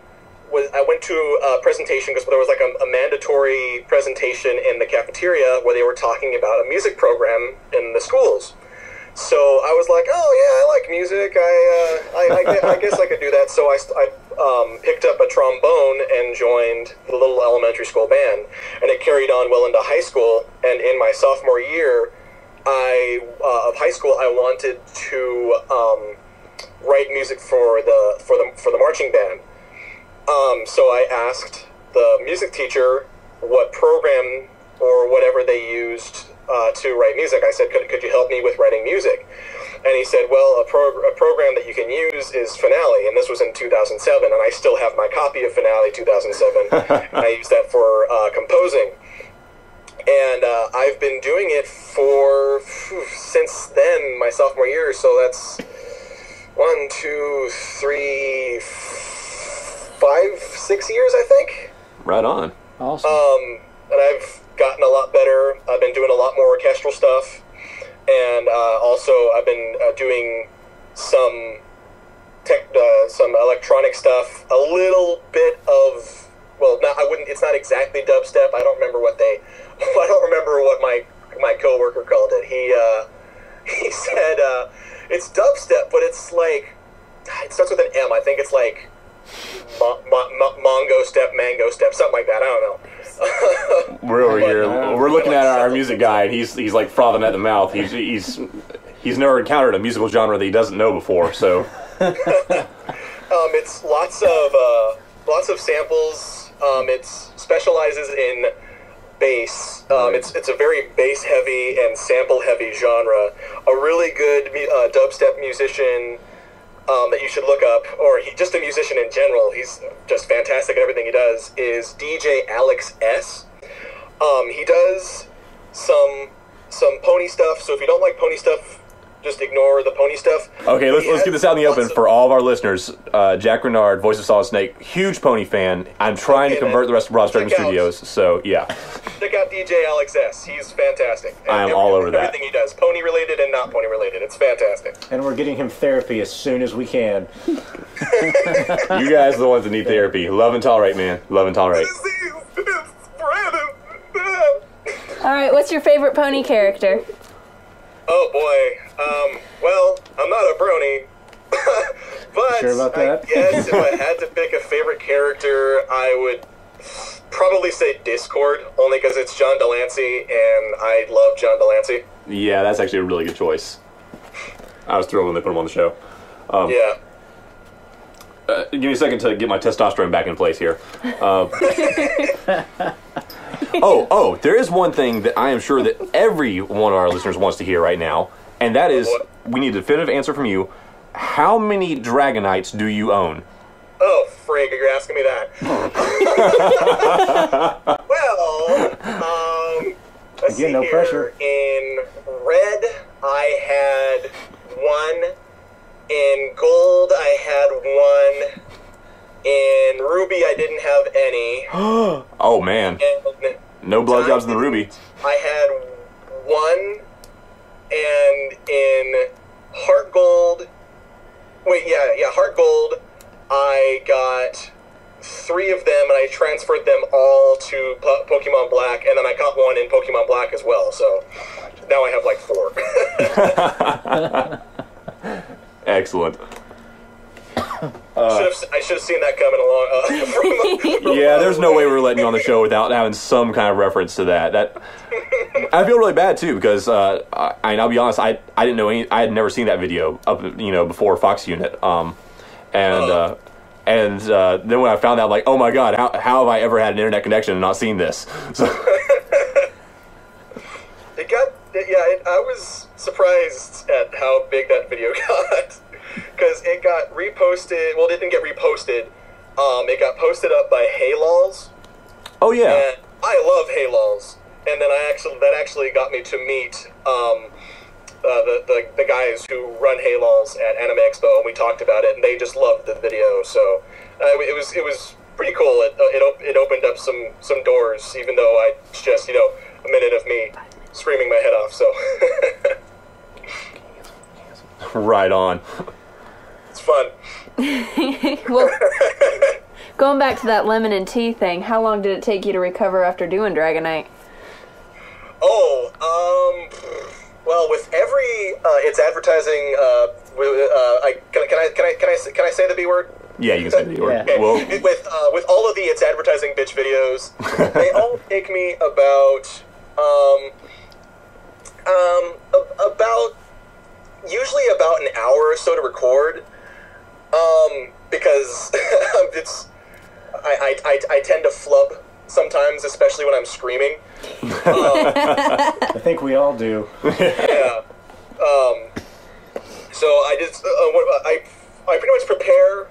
went to a presentation, because there was a mandatory presentation in the cafeteria where they were talking about a music program in the schools. So I was like, oh yeah, I like music. I guess I could do that. So I picked up a trombone and joined the little elementary school band, and it carried on well into high school. And in my sophomore year of high school, I wanted to write music for the marching band. So I asked the music teacher what program or whatever they used to write music. I said, could you help me with writing music? And he said, well, a program that you can use is Finale, and this was in 2007, and I still have my copy of Finale 2007, and I used that for composing. And I've been doing it since then, my sophomore year, so that's 1, 2, 3, 5, 6 years, I think. Right on. Awesome. And I've gotten a lot better. I've been doing a lot more orchestral stuff. And also, I've been doing some electronic stuff. A little bit of, well, it's not exactly dubstep. I don't remember what my coworker called it. He said it's dubstep, but it's like it starts with an M. I think it's like Mongo step, mango step, something like that. I don't know. We're over here. We're looking at our music guy, and he's like frothing at the mouth. He's never encountered a musical genre that he doesn't know before. So it's lots of samples. It specializes in bass. It's a very bass heavy and sample heavy genre. A really good dubstep musician that you should look up, or just a musician in general, he's just fantastic at everything he does, is DJ Alex S. He does some pony stuff, so if you don't like pony stuff, just ignore the pony stuff. Okay, let's get this out in the open for all of our listeners. Jack Renard, voice of Solid Snake, huge pony fan. I'm trying to convert the rest of Broad Spectrum Studios, so yeah. Check out DJ Alex S. He's fantastic. I am all over that. Everything he does, pony related and not pony related. It's fantastic. And we're getting him therapy as soon as we can. You guys are the ones that need therapy. Love and tolerate, man. Love and tolerate. All right, what's your favorite pony character? Oh boy. Well, I'm not a brony, but sure about that? I guess if I had to pick a favorite character, I would probably say Discord, only because it's John Delancey, and I love John Delancey. Yeah, that's actually a really good choice. I was thrilled when they put him on the show. Yeah. Give me a second to get my testosterone back in place here. There is one thing that I am sure that every one of our listeners wants to hear right now, and that is, we need a definitive answer from you. How many Dragonites do you own? Oh, frig, you're asking me that. Well, let's see no here. Pressure. In red, I had one. In gold, I had one. In ruby, I didn't have any. Oh, man. And no blowjobs in the ruby. I had one. And in heart gold, heart gold, I got 3 of them, and I transferred them all to Pokemon Black, and then I got one in Pokemon Black as well, so now I have like 4. Excellent. I should have sseen that coming along. Yeah, there's no way we were letting you on the show without having some kind of reference to that. I feel really bad too, because I'll be honest, I didn't know I had never seen that video up, before Fox Unit, and then when I found out, like, oh my god, how have I ever had an internet connection and not seen this? So. I was surprised at how big that video got, because it got reposted. Well, it didn't get reposted. It got posted up by Haylols. Oh yeah. And I love Haylols, and then that actually got me to meet the guys who run Haylols at Anime Expo, and we talked about it, and they just loved the video. So it was pretty cool. It opened up some doors, even though I just a minute of me screaming my head off. So right on. It's fun. Well, going back to that lemon and tea thing, how long did it take you to recover after doing Dragonite? Well, with every its advertising. Can I say the B word? Yeah, you can say the B word. Okay. Well, With all of the its advertising bitch videos, they all take me about usually about an hour or so to record, because I tend to flub sometimes, especially when I'm screaming. I think we all do. Yeah. So I just I pretty much prepare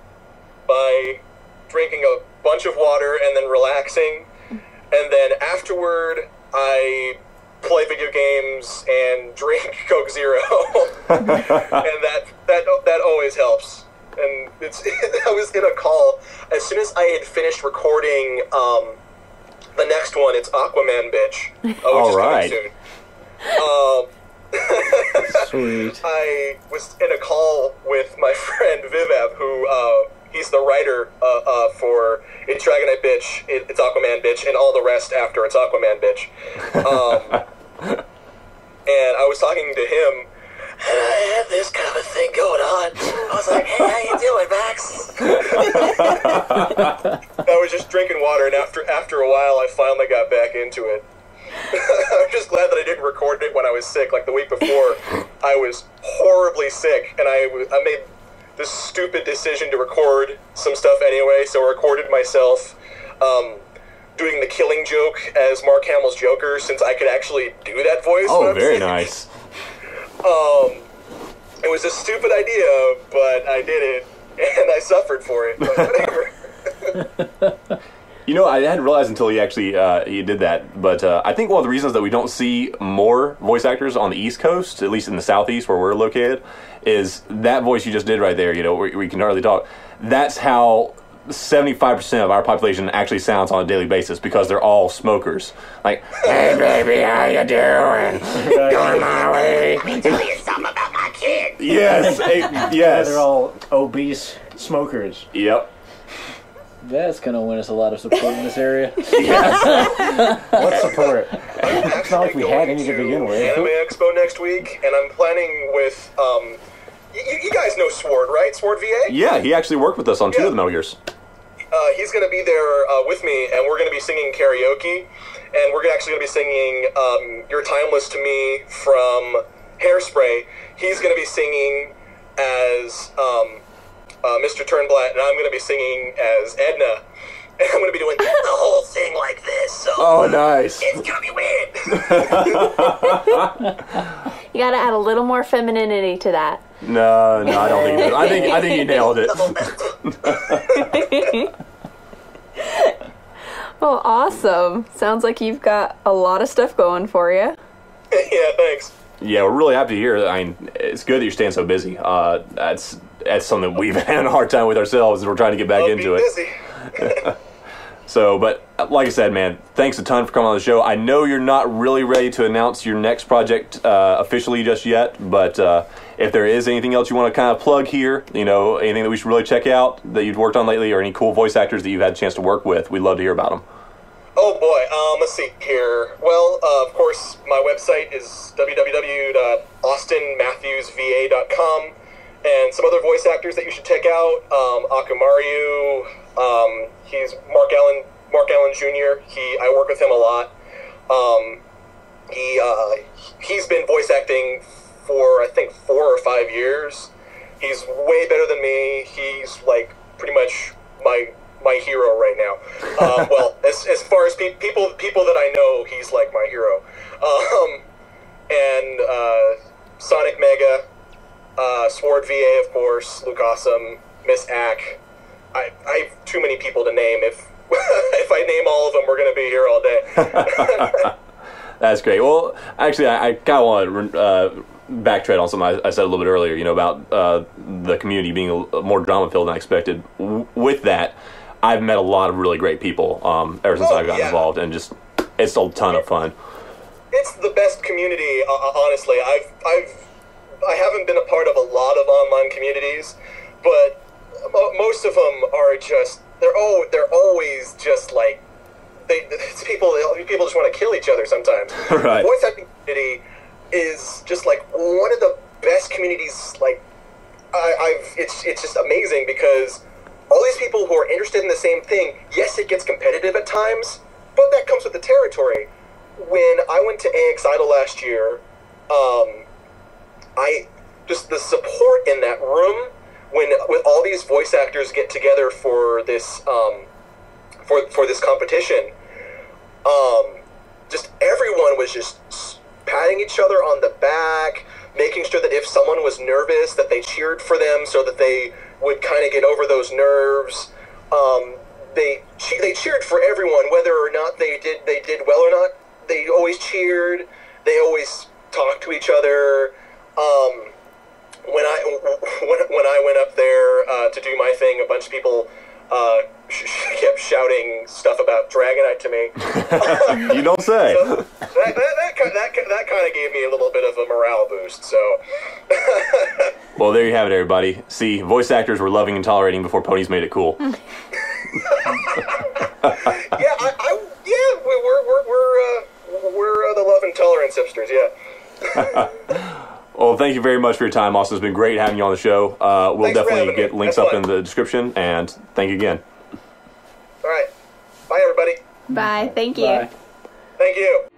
by drinking a bunch of water and then relaxing, and then afterward I play video games and drink Coke Zero, and that always helps. And I was in a call as soon as I had finished recording the next one. It's Aquaman, bitch. Which all is right. coming soon. Sweet. I was in a call with my friend Vivab, who he's the writer for It's Dragonite Bitch, It's Aquaman Bitch, and all the rest after It's Aquaman Bitch. And I was talking to him, and I had this kind of a thing going on. I was like, "Hey, how you doing, Max?" I was just drinking water, and after a while, I finally got back into it. I'm just glad that I didn't record it when I was sick. Like the week before, I was horribly sick, and I made this stupid decision to record some stuff anyway, so I recorded myself doing the Killing Joke as Mark Hamill's Joker, since I could actually do that voice. oh, very nice. It was a stupid idea, but I did it, and I suffered for it, but whatever. You know, I hadn't realized until you actually you did that, but I think one of the reasons that we don't see more voice actors on the East Coast, at least in the Southeast where we're located, is that voice you just did right there, you know, where you can hardly talk. That's how 75% of our population actually sounds on a daily basis, because they're all smokers. Like, hey baby, how you doing? Going my way. Let me tell you something about my kid. Yes, yes. They're all obese smokers. Yep. That's going to win us a lot of support in this area. What support? It's not like we had any to begin with. Anime Expo next week, and I'm planning with you guys know Sword, right? Sword VA. Yeah, he actually worked with us on two of the Metal Gears. He's going to be there with me, and we're going to be singing karaoke, and we're actually going to be singing "You're Timeless to Me" from Hairspray. He's going to be singing as Mr. Turnblatt, and I'm going to be singing as Edna. And I'm going to be doing the whole thing like this. So Oh, nice. it's going to be weird. You gotta add a little more femininity to that. No, I don't think you did. I think you nailed it. Well, awesome. Sounds like you've got a lot of stuff going for you. Yeah, thanks. Yeah, we're really happy to hear that. I mean, it's good that you're staying so busy. That's something we've had a hard time with ourselves, and we're trying to get back I'll into be it. busy. So, but like I said, man, thanks a ton for coming on the show. I know you're not really ready to announce your next project officially just yet, but if there is anything else you want to kind of plug here, you know, anything that we should really check out that you've worked on lately, or any cool voice actors that you've had a chance to work with, we'd love to hear about them. Oh boy, let's see here. Well, of course, my website is www.austinmatthewsva.com, and some other voice actors that you should check out. Akumaru, he's Mark Allen Jr. I work with him a lot. He's been voice acting for I think 4 or 5 years. He's way better than me. He's like pretty much my hero right now. Well, as far as people that I know, he's like my hero. And Sonic Mega, Sword VA, of course, Luke Awesome, Miss Ack. I have too many people to name. If if I name all of them, we're going to be here all day. That's great. Well, actually, I kind of want to backtrack on something I said a little bit earlier, you know, about the community being more drama-filled than I expected. With that, I've met a lot of really great people ever since I've gotten involved, and just it's a ton of fun. It's the best community, honestly. I haven't been a part of a lot of online communities, but most of them are just they're always just like it's people just want to kill each other sometimes. Right. The voice acting community is just like one of the best communities. Like, it's just amazing because all these people who are interested in the same thing. Yes, it gets competitive at times, but that comes with the territory. When I went to AMTRAX91 last year, just the support in that room when all these voice actors get together for this for this competition, just everyone was just patting each other on the back, making sure that if someone was nervous that they cheered for them so that they would kind of get over those nerves. They cheered for everyone, whether or not they did well or not. They always cheered. They always talked to each other. When I went up there to do my thing, a bunch of people kept shouting stuff about Dragonite to me. You don't say. So that kind of gave me a little bit of a morale boost. So. Well, there you have it, everybody. See, voice actors were loving and tolerating before ponies made it cool. Yeah, we're the love and tolerance hipsters. Yeah. Well, thank you very much for your time, Austin. It's been great having you on the show. We'll Thanks for definitely having get me. links That's up in fun. the description, and thank you again. All right. Bye, everybody. Bye. Thank you. Bye. Thank you.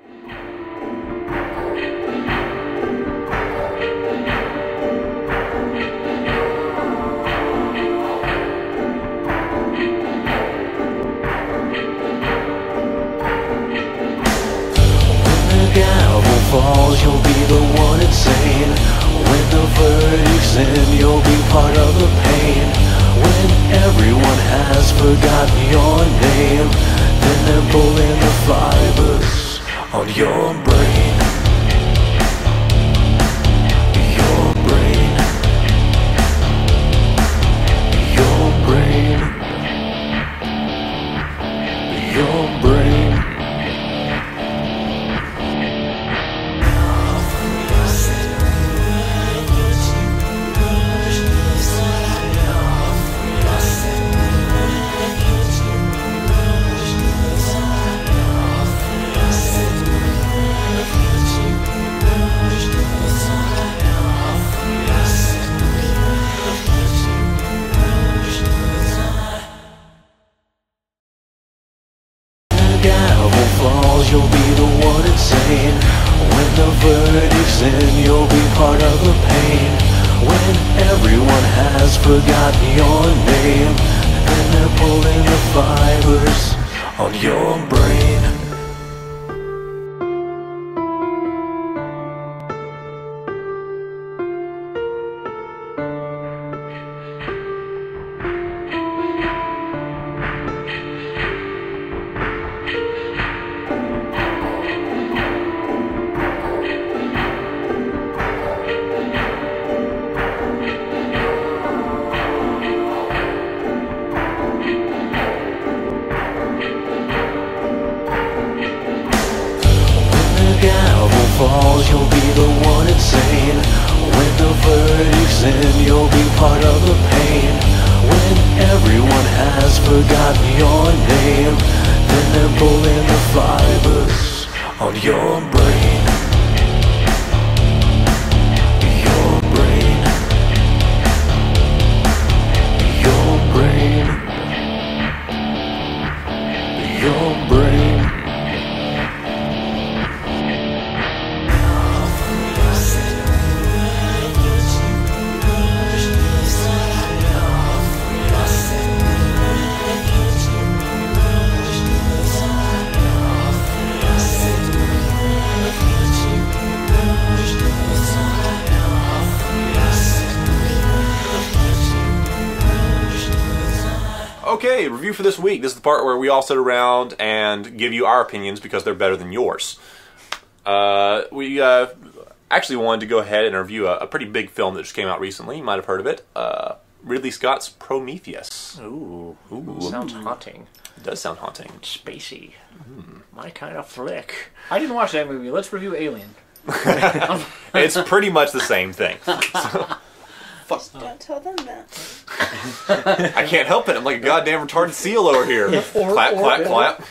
Gavel falls, you'll be the one insane. When the verdict's in, you'll be part of the pain. When everyone has forgotten your name, then they're pulling the fibers on your brain. Your brain. Your brain. Your brain. You'll be the one insane. When the verdict's in, you'll be part of the pain. When everyone has forgotten your name, then they're pulling the fibers on your brain. Falls, you'll be the one insane. When the verdict's in, you'll be part of the pain. When everyone has forgotten your name, then they're pulling the fibers on your brain. Your brain. Your brain. Your brain. Okay, review for this week. This is the part where we all sit around and give you our opinions because they're better than yours. We actually wanted to go ahead and review a pretty big film that just came out recently. You might have heard of it. Ridley Scott's Prometheus. Ooh. Ooh. Sounds haunting. It does sound haunting. Spacey. My kind of flick. I didn't watch that movie. Let's review Alien. It's pretty much the same thing. Don't tell them that. I can't help it. I'm like a goddamn retarded seal over here. Clap, clap, clap.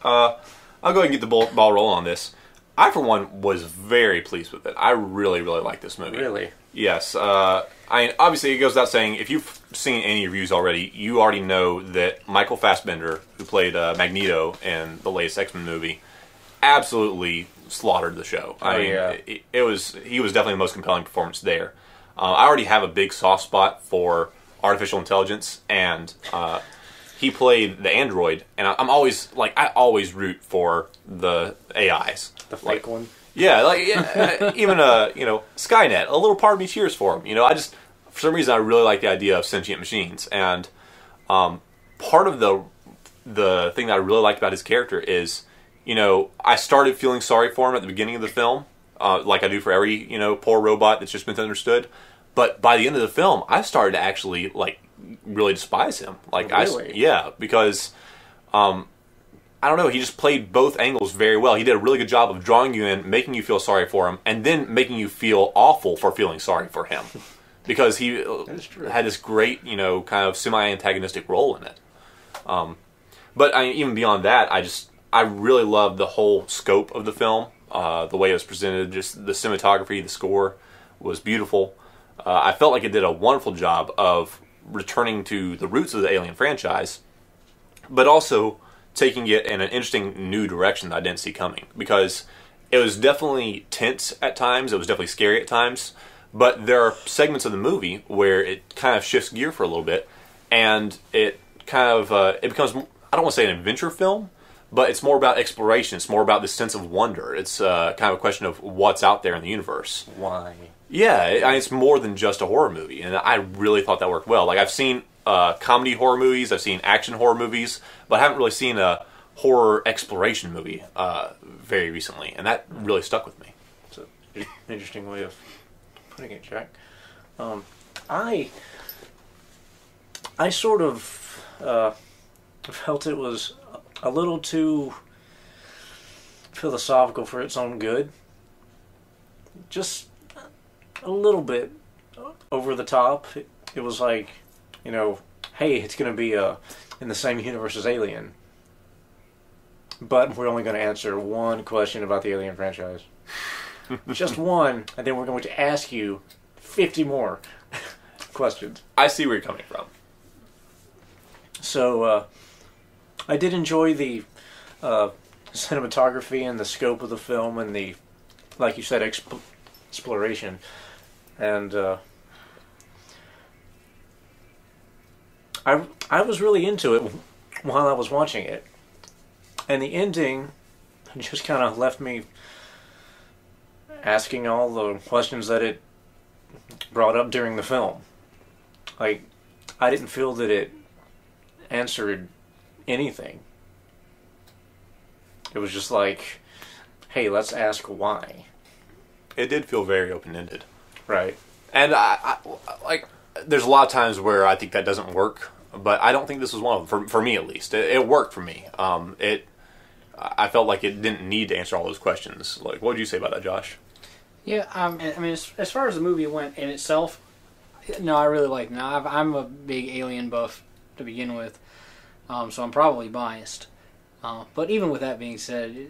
I'll go ahead and get the ball rolling on this. I, for one, was very pleased with it. I really, really like this movie. Really? Yes. Obviously, it goes without saying, if you've seen any reviews already, you already know that Michael Fassbender, who played Magneto in the latest X-Men movie, absolutely slaughtered the show. He was definitely the most compelling performance there. I already have a big soft spot for artificial intelligence, and he played the android, and I always root for the AIs. The fake one? Yeah, even Skynet. A little part of me cheers for him. For some reason, I really like the idea of sentient machines, and part of the thing that I really liked about his character is, I started feeling sorry for him at the beginning of the film, like I do for every poor robot that's just misunderstood. But by the end of the film, I started to actually really despise him. Really? Because I don't know, he just played both angles very well. He did a really good job of drawing you in, making you feel sorry for him, and then making you feel awful for feeling sorry for him. Because he had this great, kind of semi-antagonistic role in it. But even beyond that, I really loved the whole scope of the film. The way it was presented, just the cinematography, the score was beautiful. I felt like it did a wonderful job of returning to the roots of the Alien franchise, but also taking it in an interesting new direction that I didn't see coming. Because it was definitely tense at times, it was definitely scary at times, but there are segments of the movie where it kind of shifts gear for a little bit, and it kind of, it becomes, I don't want to say an adventure film, but it's more about exploration, it's more about this sense of wonder. It's kind of a question of what's out there in the universe. Why? Yeah, it's more than just a horror movie, and I really thought that worked well. I've seen comedy horror movies, I've seen action horror movies, but I haven't really seen a horror exploration movie very recently, and that really stuck with me. It's an interesting way of putting it, Jack. I sort of felt it was a little too philosophical for its own good. Just a little bit over the top. It was like, hey, it's going to be in the same universe as Alien, but we're only going to answer one question about the Alien franchise. Just one, and then we're going to ask you 50 more questions. I see where you're coming from. So, I did enjoy the cinematography and the scope of the film and the, like you said, exploration. And I was really into it while I was watching it. And the ending just kind of left me asking all the questions that it brought up during the film. I didn't feel that it answered anything. It was just like, hey, let's ask why. It did feel very open-ended. Right. And I there's a lot of times where I think that doesn't work, but I don't think this was one of them, for me at least. It worked for me. I felt like it didn't need to answer all those questions. What would you say about that, Josh? Yeah, as far as the movie went in itself, no, I really liked it. Now, I'm a big Alien buff to begin with, so I'm probably biased. But even with that being said,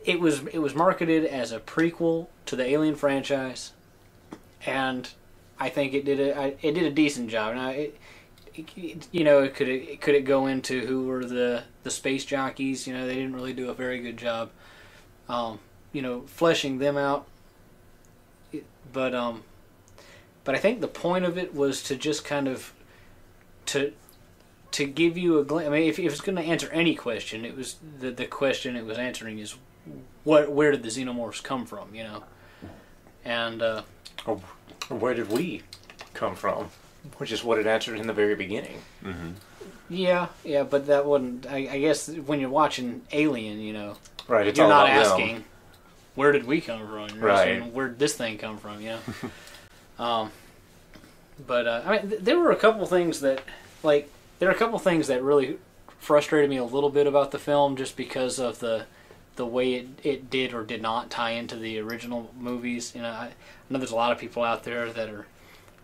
it was marketed as a prequel to the Alien franchise, and I think it did a decent job. Now, could it go into who were the space jockeys? They didn't really do a very good job, fleshing them out. But I think the point of it was to just kind of to give you a glimpse. I mean, if it was going to answer any question, it was the question it was answering is where did the xenomorphs come from? And or where did we come from? Which is what it answered in the very beginning. Mm-hmm. Yeah, but that wouldn't. I guess when you're watching Alien, right, it's you're all not about asking them. Where did we come from. You're right. asking, where did this thing come from? But there were a couple things that really frustrated me a little bit about the film, just because of the way it did or did not tie into the original movies. I know there's a lot of people out there that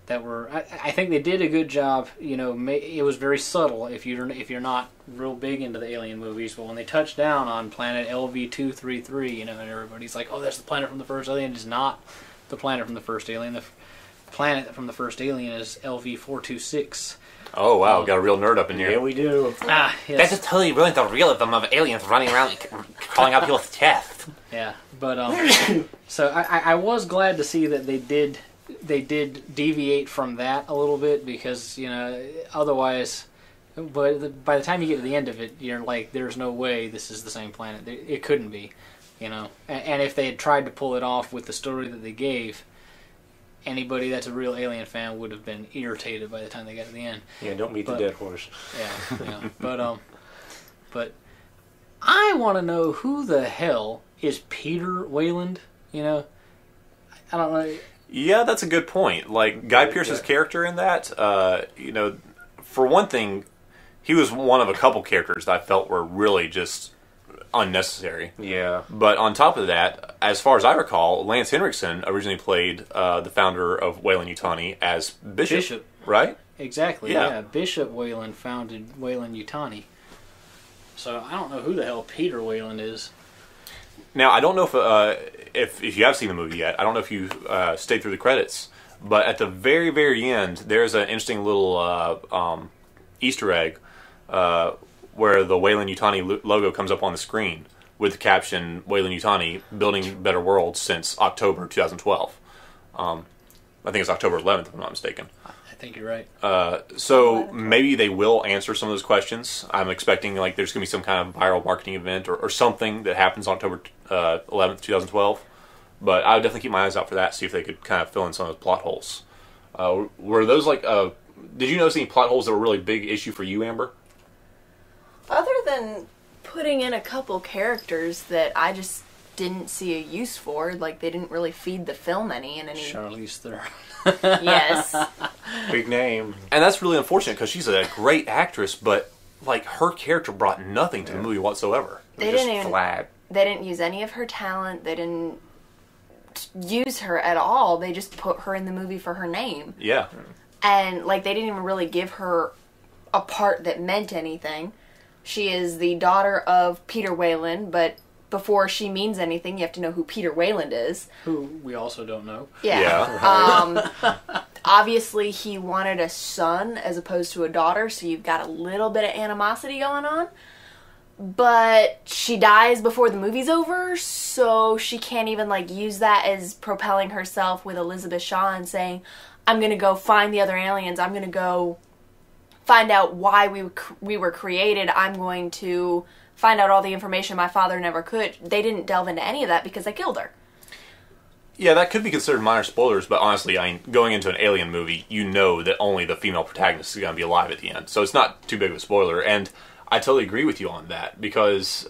that were. I think they did a good job. You know, it was very subtle if you're not real big into the alien movies. But when they touched down on planet LV-233, you know, and everybody's like, "Oh, that's the planet from the first alien." It's not the planet from the first alien. The planet from the first alien is LV-426. Oh wow, got a real nerd up in here. Yeah, we do. That Yes. just totally ruined the realism of aliens running around calling out people's chests. Yeah, but so I was glad to see that they did deviate from that a little bit, because, you know, otherwise, but by the time you get to the end of it, you're like, there's no way this is the same planet. It couldn't be, you know. And if they had tried to pull it off with the story that they gave, anybody that's a real Alien fan would have been irritated by the time they got to the end. Yeah, don't beat the dead horse. Yeah, yeah. But I want to know who the hell is Peter Wayland. You know, I don't know. Yeah, that's a good point. Like, Guy Pearce's character in that, you know, for one thing, he was one of a couple characters that I felt were really just unnecessary. Yeah. But on top of that, as far as I recall, Lance Henriksen originally played the founder of Weyland-Yutani as Bishop, right? Exactly, Yeah. yeah. Bishop Wayland founded Weyland-Yutani. So I don't know who the hell Peter Wayland is. Now, I don't know if you have seen the movie yet. I don't know if you stayed through the credits, but at the very, very end, there's an interesting little Easter egg where the Weyland-Yutani logo comes up on the screen with the caption, Weyland-Yutani, building better worlds since October 2012. I think it's October 11th, if I'm not mistaken. I think you're right. So maybe they will answer some of those questions. I'm expecting like there's going to be some kind of viral marketing event or something that happens on October 11th, 2012. But I would definitely keep my eyes out for that, see if they could kind of fill in some of those plot holes. Were those like... did you notice any plot holes that were a really big issue for you, Amber? Other than putting in a couple characters that I just didn't see a use for, like they didn't really feed the film any. Charlize Theron. Yes. Big name. And that's really unfortunate because she's a great actress, but like her character brought nothing to the movie whatsoever. They Just didn't even, flat. They didn't use any of her talent. They didn't use her at all. They just put her in the movie for her name. Yeah. And like they didn't even really give her a part that meant anything. She is the daughter of Peter Wayland, but before she means anything, you have to know who Peter Wayland is. Who we also don't know. Yeah. Obviously, he wanted a son as opposed to a daughter, so you've got a little bit of animosity going on. But she dies before the movie's over, so she can't even like use that as propelling herself with Elizabeth Shaw and saying, I'm going to go find the other aliens. I'm going to go find out why we were created. I'm going to find out all the information my father never could. They didn't delve into any of that because I killed her. Yeah, that could be considered minor spoilers, but honestly, I mean, going into an Alien movie, you know that only the female protagonist is going to be alive at the end. So it's not too big of a spoiler, and I totally agree with you on that, because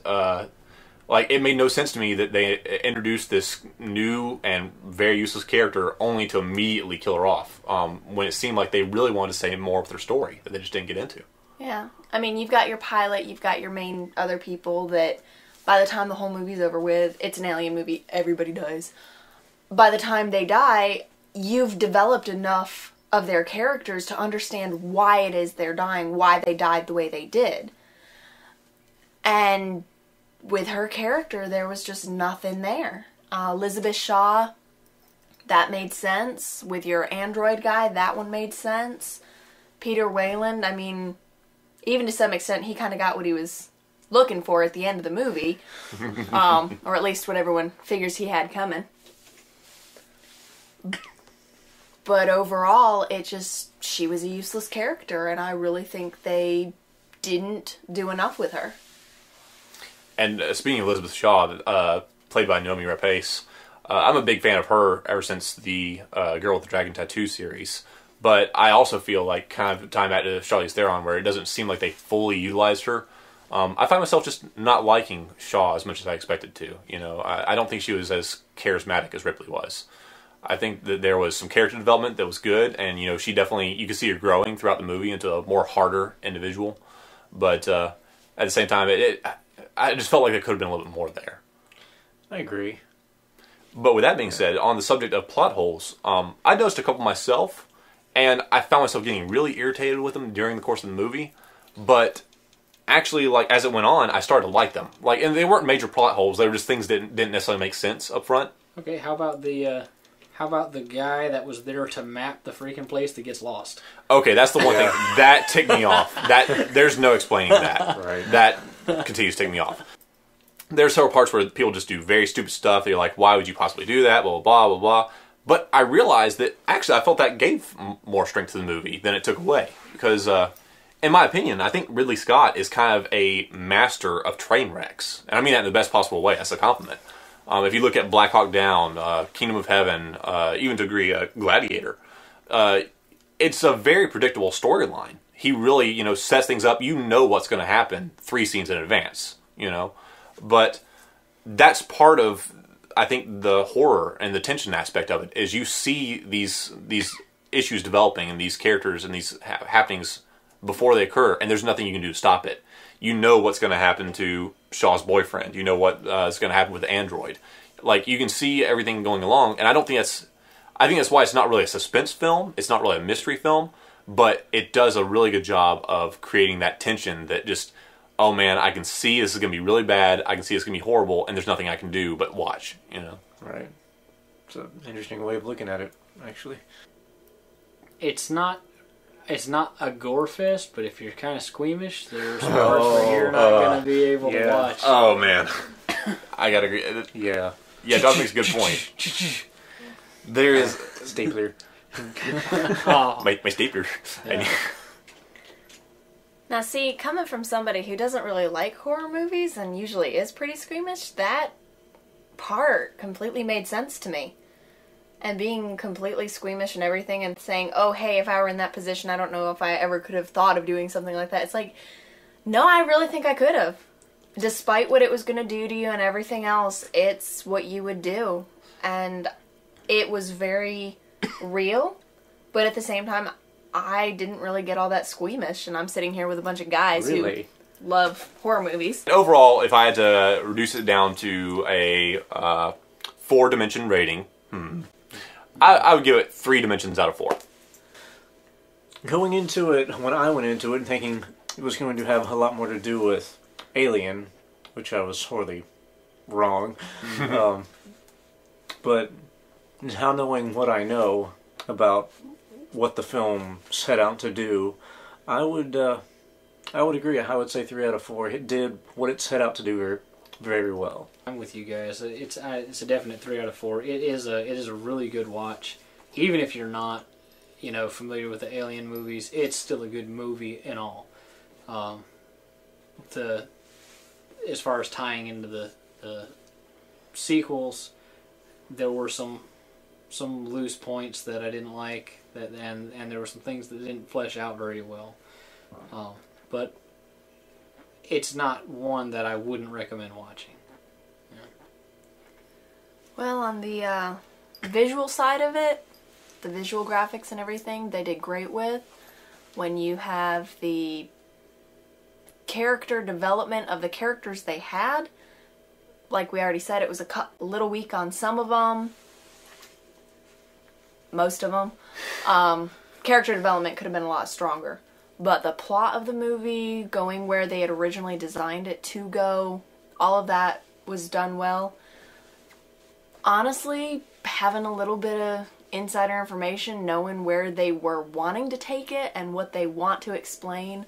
like it made no sense to me that they introduced this new and very useless character only to immediately kill her off, when it seemed like they really wanted to say more of their story that they just didn't get into. Yeah. I mean, you've got your pilot, you've got your main other people that by the time the whole movie's over with, it's an alien movie, everybody dies. By the time they die, you've developed enough of their characters to understand why it is they're dying, why they died the way they did. And with her character, there was just nothing there. Elizabeth Shaw, that made sense. With your android guy, that one made sense. Peter Wayland, I mean, even to some extent, he kind of got what he was looking for at the end of the movie. Or at least what everyone figures he had coming. But overall, she was a useless character, and I really think they didn't do enough with her. And speaking of Elizabeth Shaw, played by Naomi Rapace, I'm a big fan of her ever since the Girl with the Dragon Tattoo series. But I also feel like kind of tying back to Charlize Theron, where it doesn't seem like they fully utilized her. I find myself just not liking Shaw as much as I expected to. You know, I don't think she was as charismatic as Ripley was. I think that there was some character development that was good, and you know, she definitely, you could see her growing throughout the movie into a more harder individual. But at the same time, I just felt like there could have been a little bit more there. I agree. But with that being said, on the subject of plot holes, I noticed a couple myself, And I found myself getting really irritated with them during the course of the movie. But actually, like, as it went on, I started to like them. Like, and they weren't major plot holes. They were just things that didn't necessarily make sense up front. Okay, how about the guy that was there to map the freaking place that gets lost? Okay, that's the one thing that ticked me off. That there's no explaining that. Right. That continues to tick me off. There's several parts where people just do very stupid stuff. They're like, why would you possibly do that? Blah, blah, blah, blah, blah. But I realized that, actually, I felt that gave more strength to the movie than it took away. Because, in my opinion, I think Ridley Scott is kind of a master of train wrecks. And I mean that in the best possible way. That's a compliment. If you look at Black Hawk Down, Kingdom of Heaven, even to a degree, Gladiator, it's a very predictable storyline. He really, sets things up. You know what's going to happen 3 scenes in advance, But that's part of, I think, the horror and the tension aspect of it, is you see these issues developing and these characters and these happenings before they occur, and there's nothing you can do to stop it. You know what's going to happen to Shaw's boyfriend. You know what is going to happen with the android. Like, you can see everything going along, and I think that's why it's not really a suspense film. It's not really a mystery film, but it does a really good job of creating that tension that just, oh man, I can see this is going to be really bad. I can see it's going to be horrible, and there's nothing I can do but watch, Right. It's an interesting way of looking at it, actually. It's not a gore fest, but if you're kind of squeamish, there's parts where you're not going to be able to watch. Oh man, I gotta agree. Yeah. Yeah, Doug makes a good point. There is Stapler. my stapler. Yeah. Now, see, coming from somebody who doesn't really like horror movies and usually is pretty squeamish, that part completely made sense to me. And being completely squeamish and everything and saying, oh, hey, if I were in that position, I don't know if I ever could have thought of doing something like that. It's like, no, I really think I could have. Despite what it was going to do to you and everything else, it's what you would do. And it was very real, but at the same time, I didn't really get all that squeamish, and I'm sitting here with a bunch of guys who love horror movies. Overall, if I had to reduce it down to a 4-dimension rating, I would give it 3 dimensions out of 4. Going into it, when I went into it thinking it was going to have a lot more to do with Alien, which I was sorely wrong, but now knowing what I know about what the film set out to do, I would agree. I would say 3 out of 4. It did what it set out to do very well. I'm with you guys. It's a definite 3 out of 4. It is a really good watch, even if you're not, familiar with the Alien movies. It's still a good movie and all. As far as tying into the sequels, there were some loose points that I didn't like, and there were some things that didn't flesh out very well. But it's not one that I wouldn't recommend watching. Yeah. Well, on the visual side of it, the visual graphics and everything, they did great with. When you have the character development of the characters they had, like we already said, it was a little weak on some of them. Most of them. Character development could have been a lot stronger. But the plot of the movie, going where they had originally designed it to go, all of that was done well. Honestly, having a little bit of insider information, knowing where they were wanting to take it and what they want to explain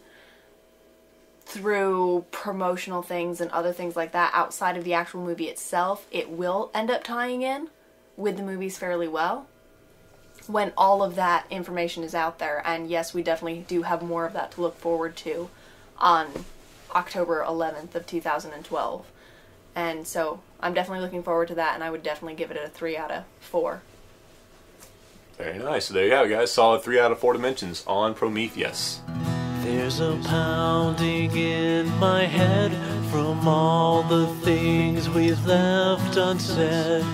through promotional things and other things like that outside of the actual movie itself, it will end up tying in with the movies fairly well when all of that information is out there. And yes, we definitely do have more of that to look forward to on October 11th of 2012. And so I'm definitely looking forward to that, and I would definitely give it a 3 out of 4. Very nice. So there you have it, guys. Solid 3 out of 4 dimensions on Prometheus. There's a pounding in my head from all the things we've left unsaid.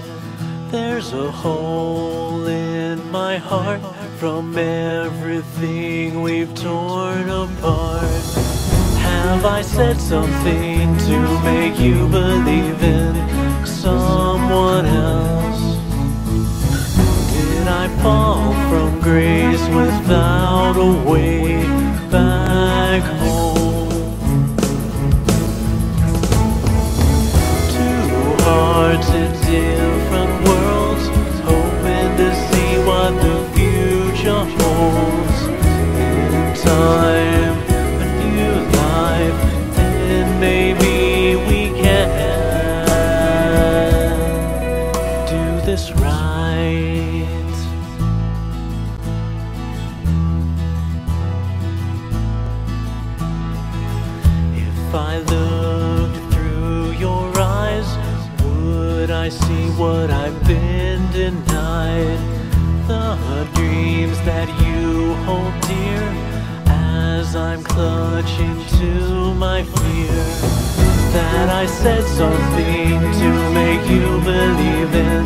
There's a hole in my heart from everything we've torn apart. Have I said something to make you believe in someone else? Did I fall from grace without a way back home. Two hearts in different worlds, hoping to see what the future holds. In time, a new life, and maybe we can do this right. If I looked through your eyes, would I see what I've been denied? The dreams that you hold dear, as I'm clutching to my fear. That I said something to make you believe in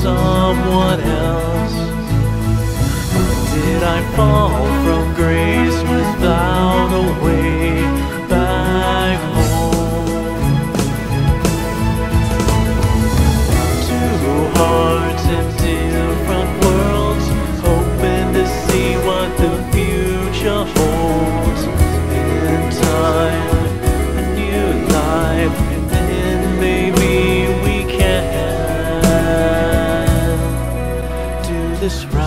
someone else. Did I fall from grace without a way back home? Two hearts in different worlds, hoping to see what the future holds. In time, a new life, then maybe we can do this right.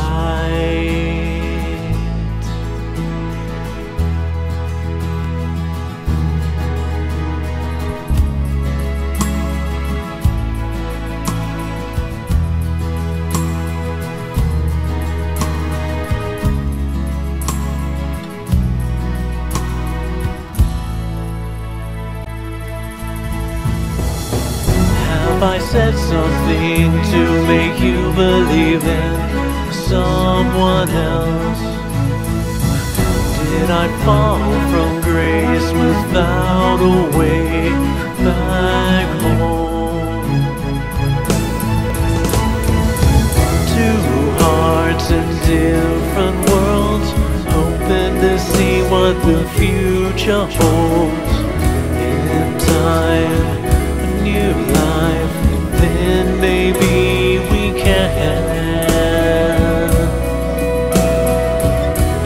Have I said something to make you believe in someone else? Did I fall from grace without a way back home? Two hearts in different worlds, hoping to see what the future holds. In time, a new life, then maybe we can.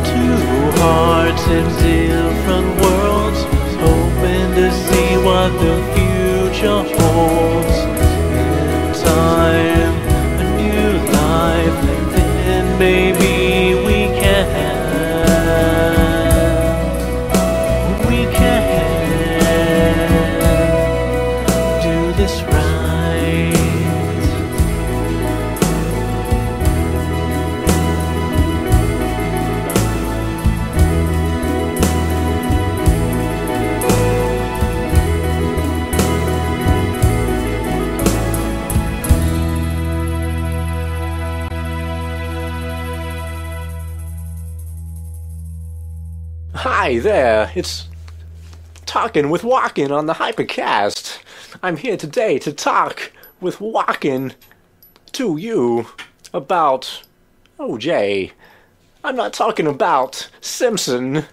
Two hearts in different worlds, hoping to see what the future holds. In time, a new life, then maybe we can. We can do this right. Hi there, it's Talkin with Walken on the Hypercast. I'm here today to talk with Walken to you about OJ. I'm not talking about Simpson.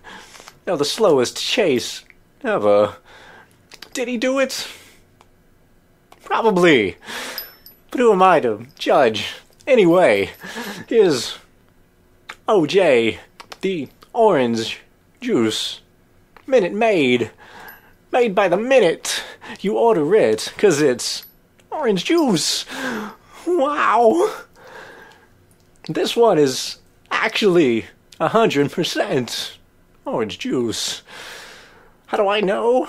The slowest chase ever. Did he do it? Probably. But who am I to judge? Anyway, here's OJ, the orange juice. Minute Maid. Made by the minute you order it, 'cause it's orange juice. Wow. This one is actually 100% orange juice. How do I know?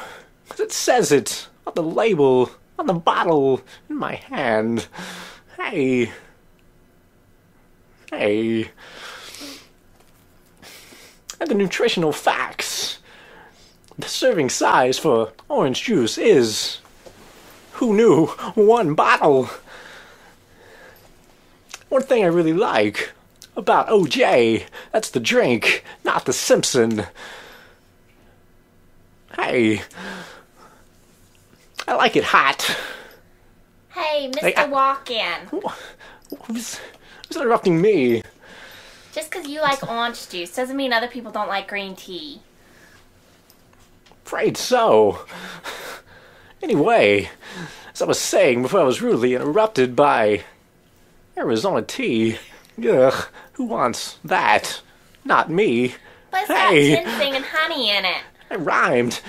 'Cause it says it on the label, on the bottle, in my hand. Hey. And the nutritional facts. The serving size for orange juice is, who knew, 1 bottle. One thing I really like about OJ, that's the drink, not the Simpson. Hey, I like it hot. Hey, Mr. Walken. Who's interrupting me? Just because you like orange juice doesn't mean other people don't like green tea. Afraid so. Anyway, as I was saying before I was rudely interrupted by Arizona tea. Ugh, Who wants that? Not me. But it's Hey. got ginseng and honey in it. I rhymed.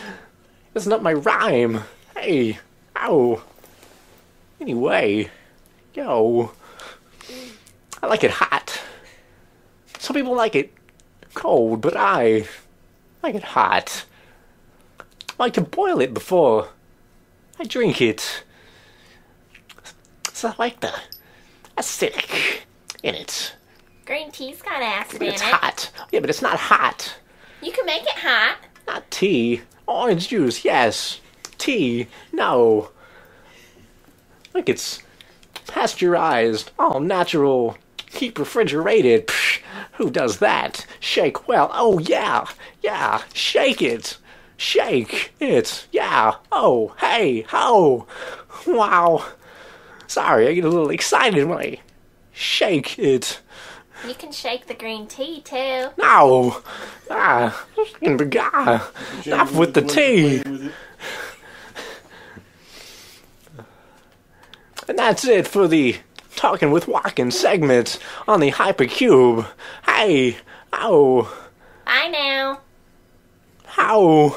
That's not my rhyme. Hey. Ow. Anyway. Yo. I like it hot. Some people like it cold, but I like it hot. I like to boil it before I drink it. So I like the acidic in it. Green tea's got acid But in it's it. hot. Yeah, but it's not hot. You can make it hot. Not tea. Orange juice, yes. Tea, no. Look, it's pasteurized, all natural, keep refrigerated. Psh, who does that? Shake well. Oh, yeah. Yeah. Shake it. Shake it. Yeah. Oh, hey. Oh. Wow. Sorry, I get a little excited when I shake it. You can shake the green tea too. No. Not with the tea. And that's it for the Talking with Walken segment on the Hypercube. Hey. Oh. Bye now. How?